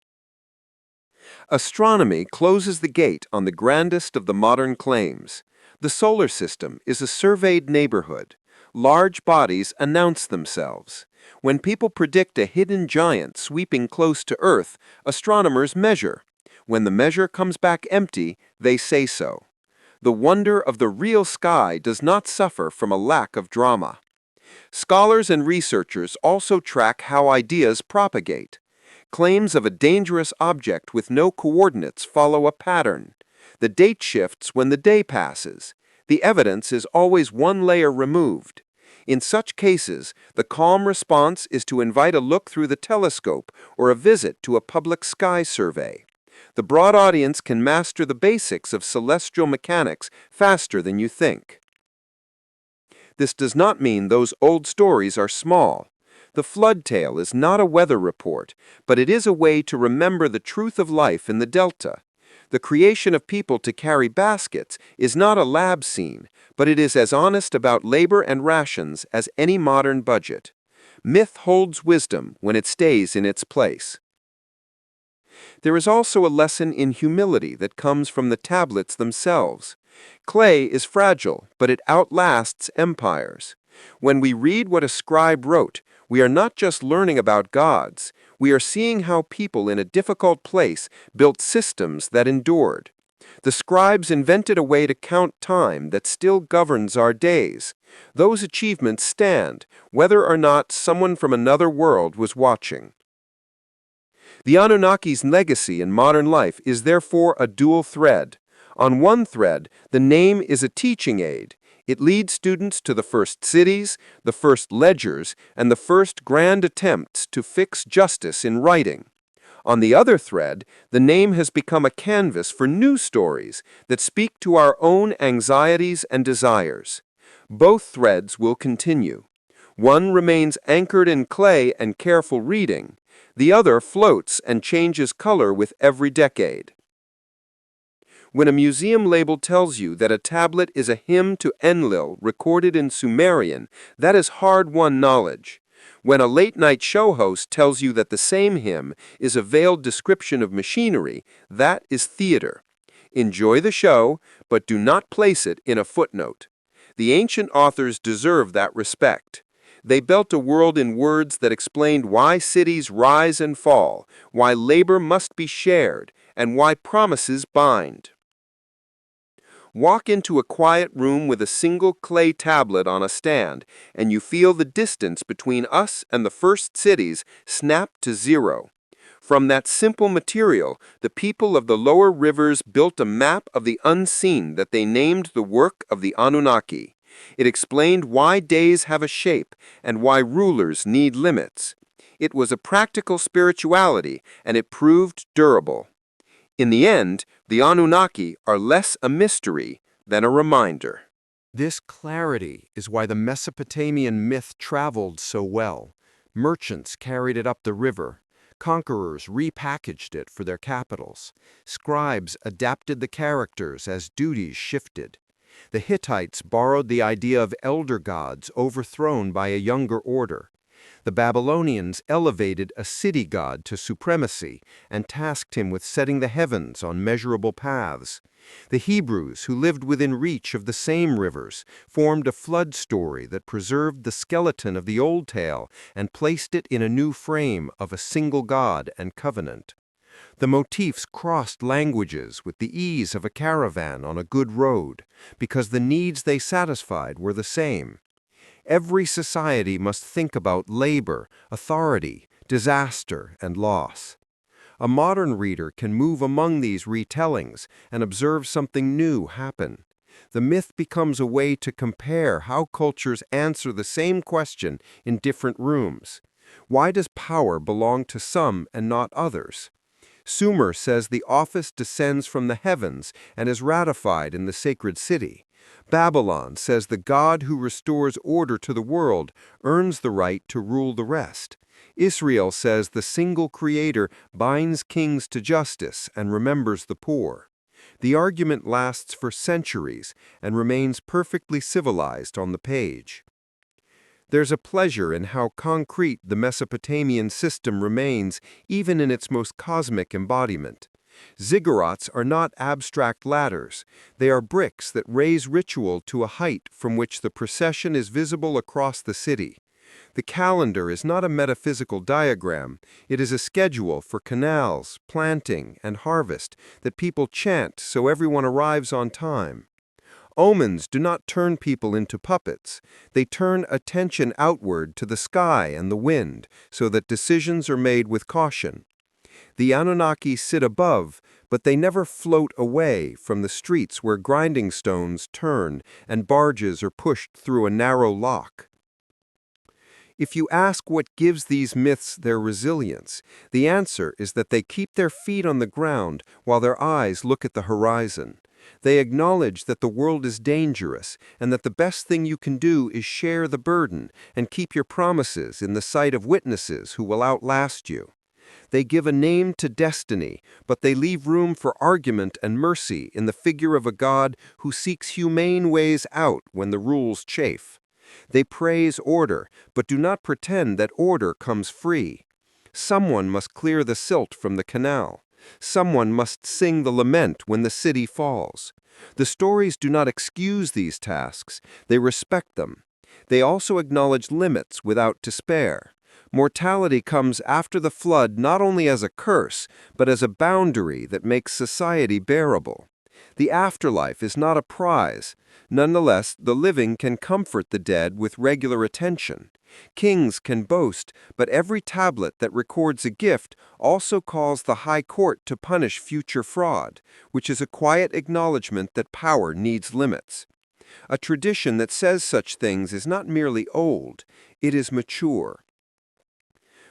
S1: Astronomy closes the gate on the grandest of the modern claims. The solar system is a surveyed neighborhood. Large bodies announce themselves. When people predict a hidden giant sweeping close to Earth, astronomers measure. When the measure comes back empty, they say so. The wonder of the real sky does not suffer from a lack of drama. Scholars and researchers also track how ideas propagate. Claims of a dangerous object with no coordinates follow a pattern. The date shifts when the day passes. The evidence is always one layer removed. In such cases, the calm response is to invite a look through the telescope or a visit to a public sky survey. The broad audience can master the basics of celestial mechanics faster than you think. This does not mean those old stories are small. The flood tale is not a weather report, but it is a way to remember the truth of life in the Delta. The creation of people to carry baskets is not a lab scene, but it is as honest about labor and rations as any modern budget. Myth holds wisdom when it stays in its place. There is also a lesson in humility that comes from the tablets themselves. Clay is fragile, but it outlasts empires. When we read what a scribe wrote, we are not just learning about gods, we are seeing how people in a difficult place built systems that endured. The scribes invented a way to count time that still governs our days. Those achievements stand, whether or not someone from another world was watching. The Anunnaki's legacy in modern life is therefore a dual thread. On one thread, the name is a teaching aid. It leads students to the first cities, the first ledgers, and the first grand attempts to fix justice in writing. On the other thread, the name has become a canvas for new stories that speak to our own anxieties and desires. Both threads will continue. One remains anchored in clay and careful reading. The other floats and changes color with every decade. When a museum label tells you that a tablet is a hymn to Enlil recorded in Sumerian, that is hard-won knowledge. When a late-night show host tells you that the same hymn is a veiled description of machinery, that is theater. Enjoy the show, but do not place it in a footnote. The ancient authors deserve that respect. They built a world in words that explained why cities rise and fall, why labor must be shared, and why promises bind. Walk into a quiet room with a single clay tablet on a stand, and you feel the distance between us and the first cities snap to zero. From that simple material, the people of the lower rivers built a map of the unseen that they named the work of the Anunnaki. It explained why days have a shape and why rulers need limits. It was a practical spirituality, and it proved durable. In the end, the Anunnaki are less a mystery than a reminder.
S2: This clarity is why the Mesopotamian myth traveled so well. Merchants carried it up the river. Conquerors repackaged it for their capitals. Scribes adapted the characters as duties shifted. The Hittites borrowed the idea of elder gods overthrown by a younger order. The Babylonians elevated a city god to supremacy and tasked him with setting the heavens on measurable paths. The Hebrews, who lived within reach of the same rivers, formed a flood story that preserved the skeleton of the old tale and placed it in a new frame of a single god and covenant. The motifs crossed languages with the ease of a caravan on a good road, because the needs they satisfied were the same. Every society must think about labor, authority, disaster, and loss. A modern reader can move among these retellings and observe something new happen. The myth becomes a way to compare how cultures answer the same question in different rooms. Why does power belong to some and not others? Sumer says the office descends from the heavens and is ratified in the sacred city. Babylon says the God who restores order to the world earns the right to rule the rest. Israel says the single creator binds kings to justice and remembers the poor. The argument lasts for centuries and remains perfectly civilized on the page. There's a pleasure in how concrete the Mesopotamian system remains, even in its most cosmic embodiment. Ziggurats are not abstract ladders. They are bricks that raise ritual to a height from which the procession is visible across the city. The calendar is not a metaphysical diagram. It is a schedule for canals, planting, and harvest that people chant so everyone arrives on time. Omens do not turn people into puppets. They turn attention outward to the sky and the wind so that decisions are made with caution. The Anunnaki sit above, but they never float away from the streets where grinding stones turn and barges are pushed through a narrow lock. If you ask what gives these myths their resilience, the answer is that they keep their feet on the ground while their eyes look at the horizon. They acknowledge that the world is dangerous and that the best thing you can do is share the burden and keep your promises in the sight of witnesses who will outlast you. They give a name to destiny, but they leave room for argument and mercy in the figure of a God who seeks humane ways out when the rules chafe. They praise order, but do not pretend that order comes free. Someone must clear the silt from the canal. Someone must sing the lament when the city falls. The stories do not excuse these tasks, they respect them. They also acknowledge limits without despair. Mortality comes after the flood not only as a curse, but as a boundary that makes society bearable. The afterlife is not a prize. Nonetheless, the living can comfort the dead with regular attention. Kings can boast, but every tablet that records a gift also calls the high court to punish future fraud, which is a quiet acknowledgement that power needs limits. A tradition that says such things is not merely old, it is mature.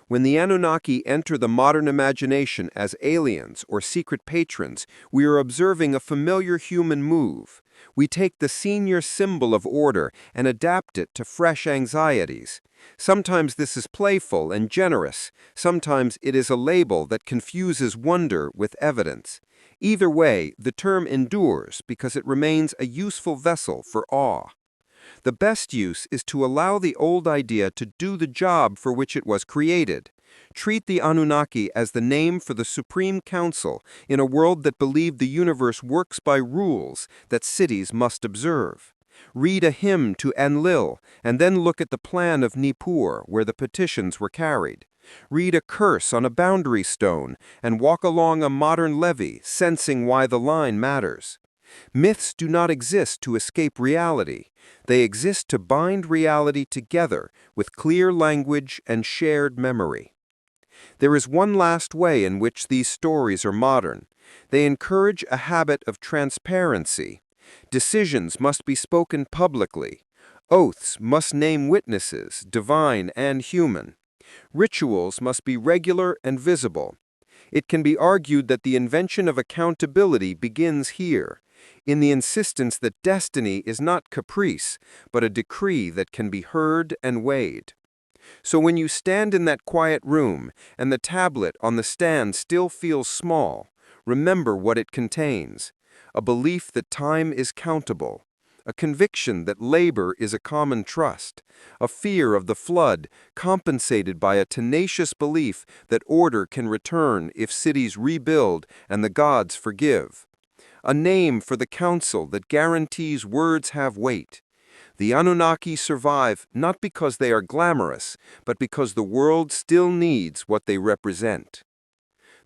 S2: When the Anunnaki enter the modern imagination as aliens or secret patrons, we are observing a familiar human move. We take the senior symbol of order and adapt it to fresh anxieties. Sometimes this is playful and generous. Sometimes it is a label that confuses wonder with evidence. Either way, the term endures because it remains a useful vessel for awe. The best use is to allow the old idea to do the job for which it was created. Treat the Anunnaki as the name for the Supreme Council in a world that believed the universe works by rules that cities must observe. Read a hymn to Enlil, and then look at the plan of Nippur where the petitions were carried. Read a curse on a boundary stone, and walk along a modern levee, sensing why the line matters. Myths do not exist to escape reality. They exist to bind reality together with clear language and shared memory. There is one last way in which these stories are modern. They encourage a habit of transparency. Decisions must be spoken publicly. Oaths must name witnesses, divine and human. Rituals must be regular and visible. It can be argued that the invention of accountability begins here, in the insistence that destiny is not caprice, but a decree that can be heard and weighed. So when you stand in that quiet room and the tablet on the stand still feels small, remember what it contains: a belief that time is countable, a conviction that labor is a common trust, a fear of the flood compensated by a tenacious belief that order can return if cities rebuild and the gods forgive, a name for the council that guarantees words have weight. The Anunnaki survive not because they are glamorous, but because the world still needs what they represent.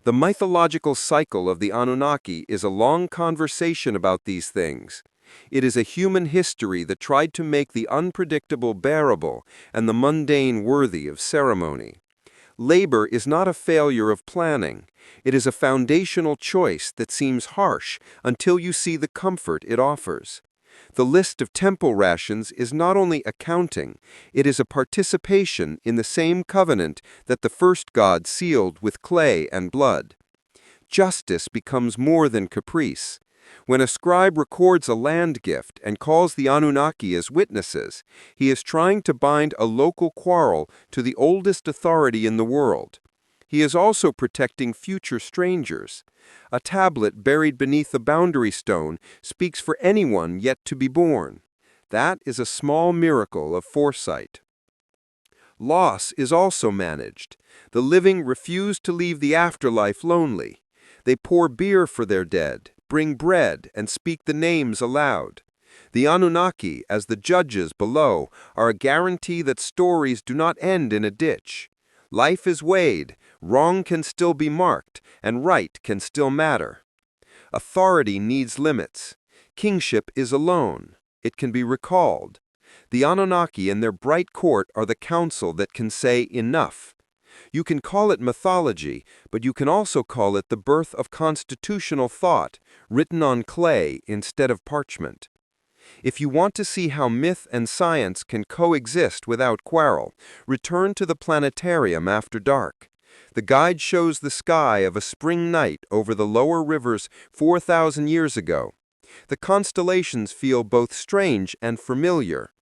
S2: The mythological cycle of the Anunnaki is a long conversation about these things. It is a human history that tried to make the unpredictable bearable and the mundane worthy of ceremony. Labor is not a failure of planning. It is a foundational choice that seems harsh until you see the comfort it offers. The list of temple rations is not only accounting, it is a participation in the same covenant that the first god sealed with clay and blood. Justice becomes more than caprice. When a scribe records a land gift and calls the Anunnaki as witnesses, he is trying to bind a local quarrel to the oldest authority in the world. He is also protecting future strangers. A tablet buried beneath a boundary stone speaks for anyone yet to be born. That is a small miracle of foresight. Loss is also managed. The living refuse to leave the afterlife lonely. They pour beer for their dead, bring bread, and speak the names aloud. The Anunnaki, as the judges below, are a guarantee that stories do not end in a ditch. Life is weighed, wrong can still be marked, and right can still matter. Authority needs limits. Kingship is alone. It can be recalled. The Anunnaki and their bright court are the council that can say enough. You can call it mythology, but you can also call it the birth of constitutional thought, written on clay instead of parchment. If you want to see how myth and science can coexist without quarrel, return to the planetarium after dark. The guide shows the sky of a spring night over the lower rivers 4,000 years ago. The constellations feel both strange and familiar.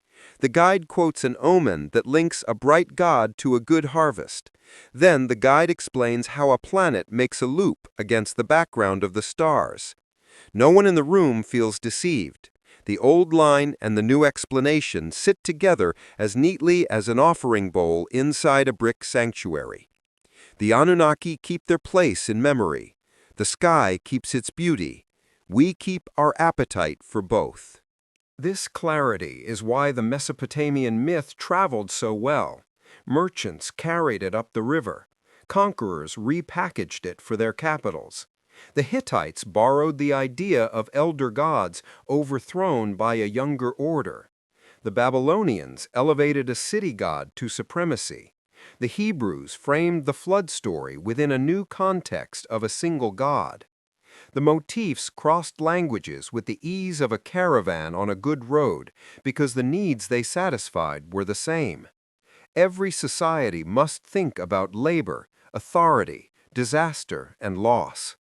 S2: The guide quotes an omen that links a bright god to a good harvest. Then the guide explains how a planet makes a loop against the background of the stars. No one in the room feels deceived. The old line and the new explanation sit together as neatly as an offering bowl inside a brick sanctuary. The Anunnaki keep their place in memory. The sky keeps its beauty. We keep our appetite for both. This clarity is why the Mesopotamian myth traveled so well. Merchants carried it up the river. Conquerors repackaged it for their capitals. The Hittites borrowed the idea of elder gods overthrown by a younger order. The Babylonians elevated a city god to supremacy. The Hebrews framed the flood story within a new context of a single god. The motifs crossed languages with the ease of a caravan on a good road because the needs they satisfied were the same. Every society must think about labor, authority, disaster, and loss.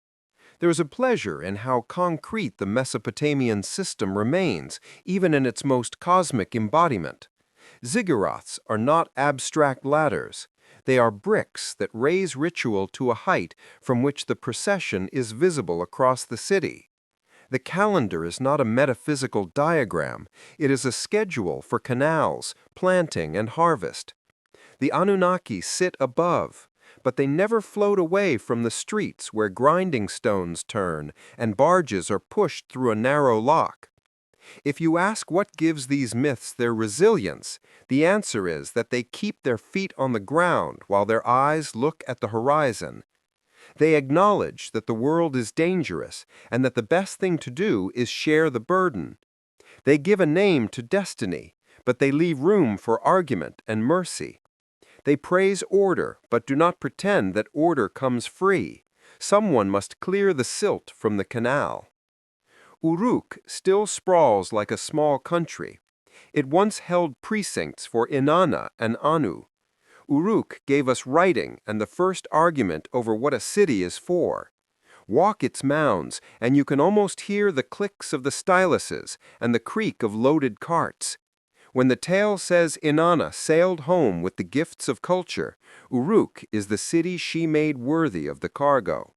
S2: There is a pleasure in how concrete the Mesopotamian system remains, even in its most cosmic embodiment. Ziggurats are not abstract ladders. They are bricks that raise ritual to a height from which the procession is visible across the city. The calendar is not a metaphysical diagram. It is a schedule for canals, planting, and harvest. The Anunnaki sit above, but they never float away from the streets where grinding stones turn and barges are pushed through a narrow lock. If you ask what gives these myths their resilience, the answer is that they keep their feet on the ground while their eyes look at the horizon. They acknowledge that the world is dangerous and that the best thing to do is share the burden. They give a name to destiny, but they leave room for argument and mercy. They praise order, but do not pretend that order comes free. Someone must clear the silt from the canal. Uruk still sprawls like a small country. It once held precincts for Inanna and Anu.
S1: Uruk gave us writing and the first argument over what a city is for. Walk its mounds, and you can almost hear the clicks of the styluses and the creak of loaded carts. When the tale says Inanna sailed home with the gifts of culture, Uruk is the city she made worthy of the cargo.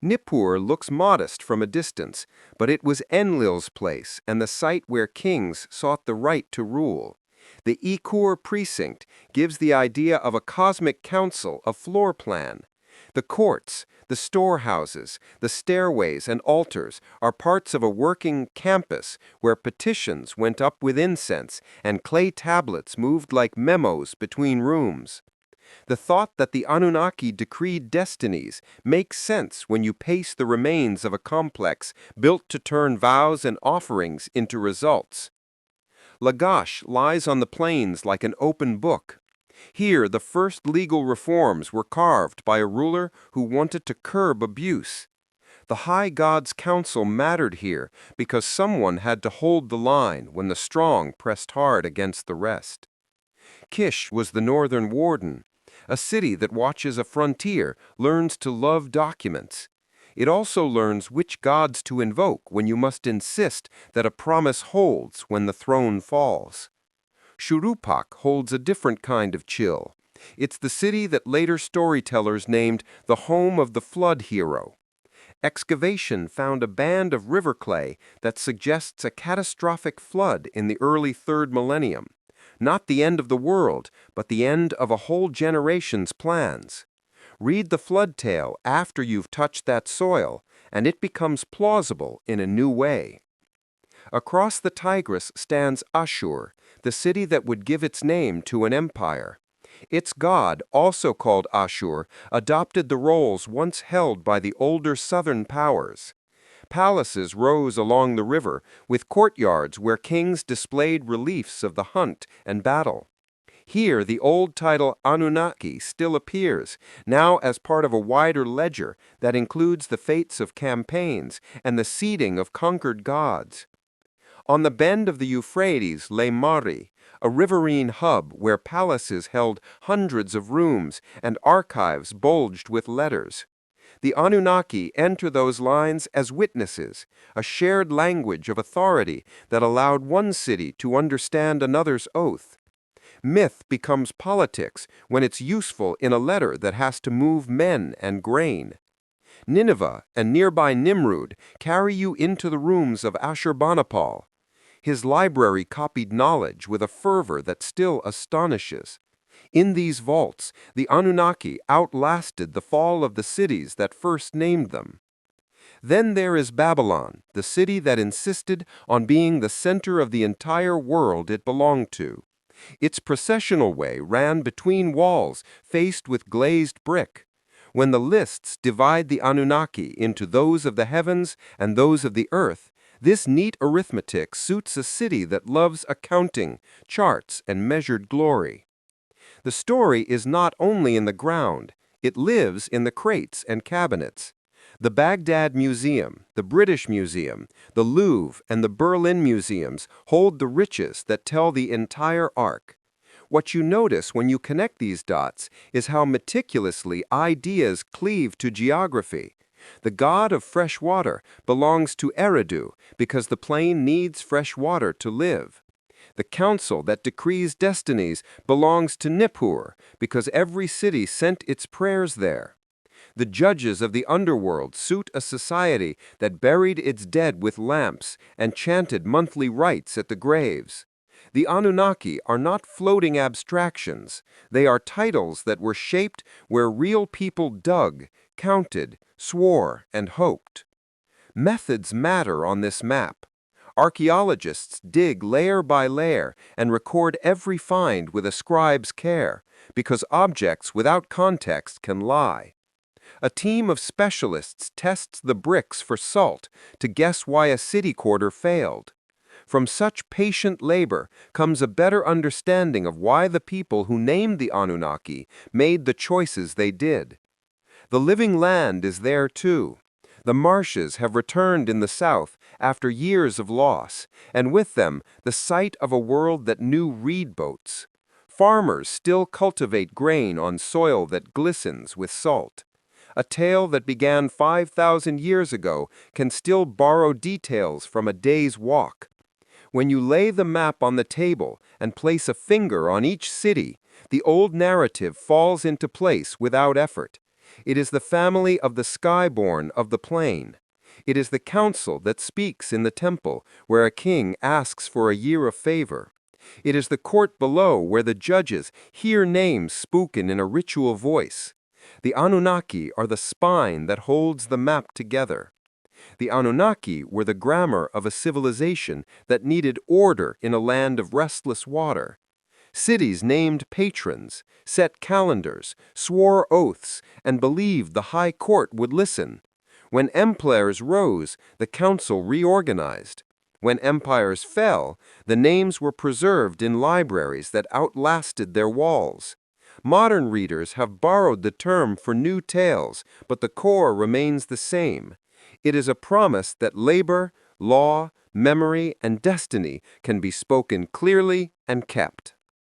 S1: Nippur looks modest from a distance, but it was Enlil's place and the site where kings sought the right to rule. The Ikur precinct gives the idea of a cosmic council, a floor plan. The courts, the storehouses, the stairways and altars are parts of a working campus where petitions went up with incense and clay tablets moved like memos between rooms. The thought that the Anunnaki decreed destinies makes sense when you pace the remains of a complex built to turn vows and offerings into results. Lagash lies on the plains like an open book. Here, the first legal reforms were carved by a ruler who wanted to curb abuse. The high god's counsel mattered here because someone had to hold the line when the strong pressed hard against the rest. Kish was the northern warden. A city that watches a frontier learns to love documents. It also learns which gods to invoke when you must insist that a promise holds when the throne falls. Shurupak holds a different kind of chill. It's the city that later storytellers named the home of the flood hero. Excavation found a band of river clay that suggests a catastrophic flood in the early 3rd millennium. Not the end of the world, but the end of a whole generation's plans. Read the flood tale after you've touched that soil, and it becomes plausible in a new way. Across the Tigris stands Ashur, the city that would give its name to an empire. Its god, also called Ashur, adopted the roles once held by the older southern powers. Palaces rose along the river, with courtyards where kings displayed reliefs of the hunt and battle. Here, the old title Anunnaki still appears, now as part of a wider ledger that includes the fates of campaigns and the seeding of conquered gods. On the bend of the Euphrates lay Mari, a riverine hub where palaces held hundreds of rooms and archives bulged with letters. The Anunnaki enter those lines as witnesses, a shared language of authority that allowed one city to understand another's oath. Myth becomes politics when it's useful in a letter that has to move men and grain. Nineveh and nearby Nimrud carry you into the rooms of Ashurbanipal. His library copied knowledge with a fervor that still astonishes. In these vaults, the Anunnaki outlasted the fall of the cities that first named them. Then there is Babylon, the city that insisted on being the center of the entire world it belonged to. Its processional way ran between walls faced with glazed brick. When the lists divide the Anunnaki into those of the heavens and those of the earth, this neat arithmetic suits a city that loves accounting, charts, and measured glory. The story is not only in the ground, it lives in the crates and cabinets. The Baghdad Museum, the British Museum, the Louvre, and the Berlin museums hold the riches that tell the entire arc. What you notice when you connect these dots is how meticulously ideas cleave to geography. The god of fresh water belongs to Eridu because the plain needs fresh water to live. The council that decrees destinies belongs to Nippur because every city sent its prayers there. The judges of the underworld suit a society that buried its dead with lamps and chanted monthly rites at the graves. The Anunnaki are not floating abstractions. They are titles that were shaped where real people dug, counted, swore, and hoped. Methods matter on this map. Archaeologists dig layer by layer and record every find with a scribe's care, because objects without context can lie. A team of specialists tests the bricks for salt to guess why a city quarter failed. From such patient labor comes a better understanding of why the people who named the Anunnaki made the choices they did. The living land is there too. The marshes have returned in the south after years of loss, and with them the sight of a world that knew reed boats. Farmers still cultivate grain on soil that glistens with salt. A tale that began 5,000 years ago can still borrow details from a day's walk. When you lay the map on the table and place a finger on each city, the old narrative falls into place without effort. It is the family of the skyborn of the plain. It is the council that speaks in the temple, where a king asks for a year of favor. It is the court below, where the judges hear names spoken in a ritual voice. The Anunnaki are the spine that holds the map together. The Anunnaki were the grammar of a civilization that needed order in a land of restless water. Cities named patrons, set calendars, swore oaths, and believed the high court would listen. When empires rose, the council reorganized. When empires fell, the names were preserved in libraries that outlasted their walls. Modern readers have borrowed the term for new tales, but the core remains the same. It is a promise that labor, law, memory, and destiny can be spoken clearly and kept.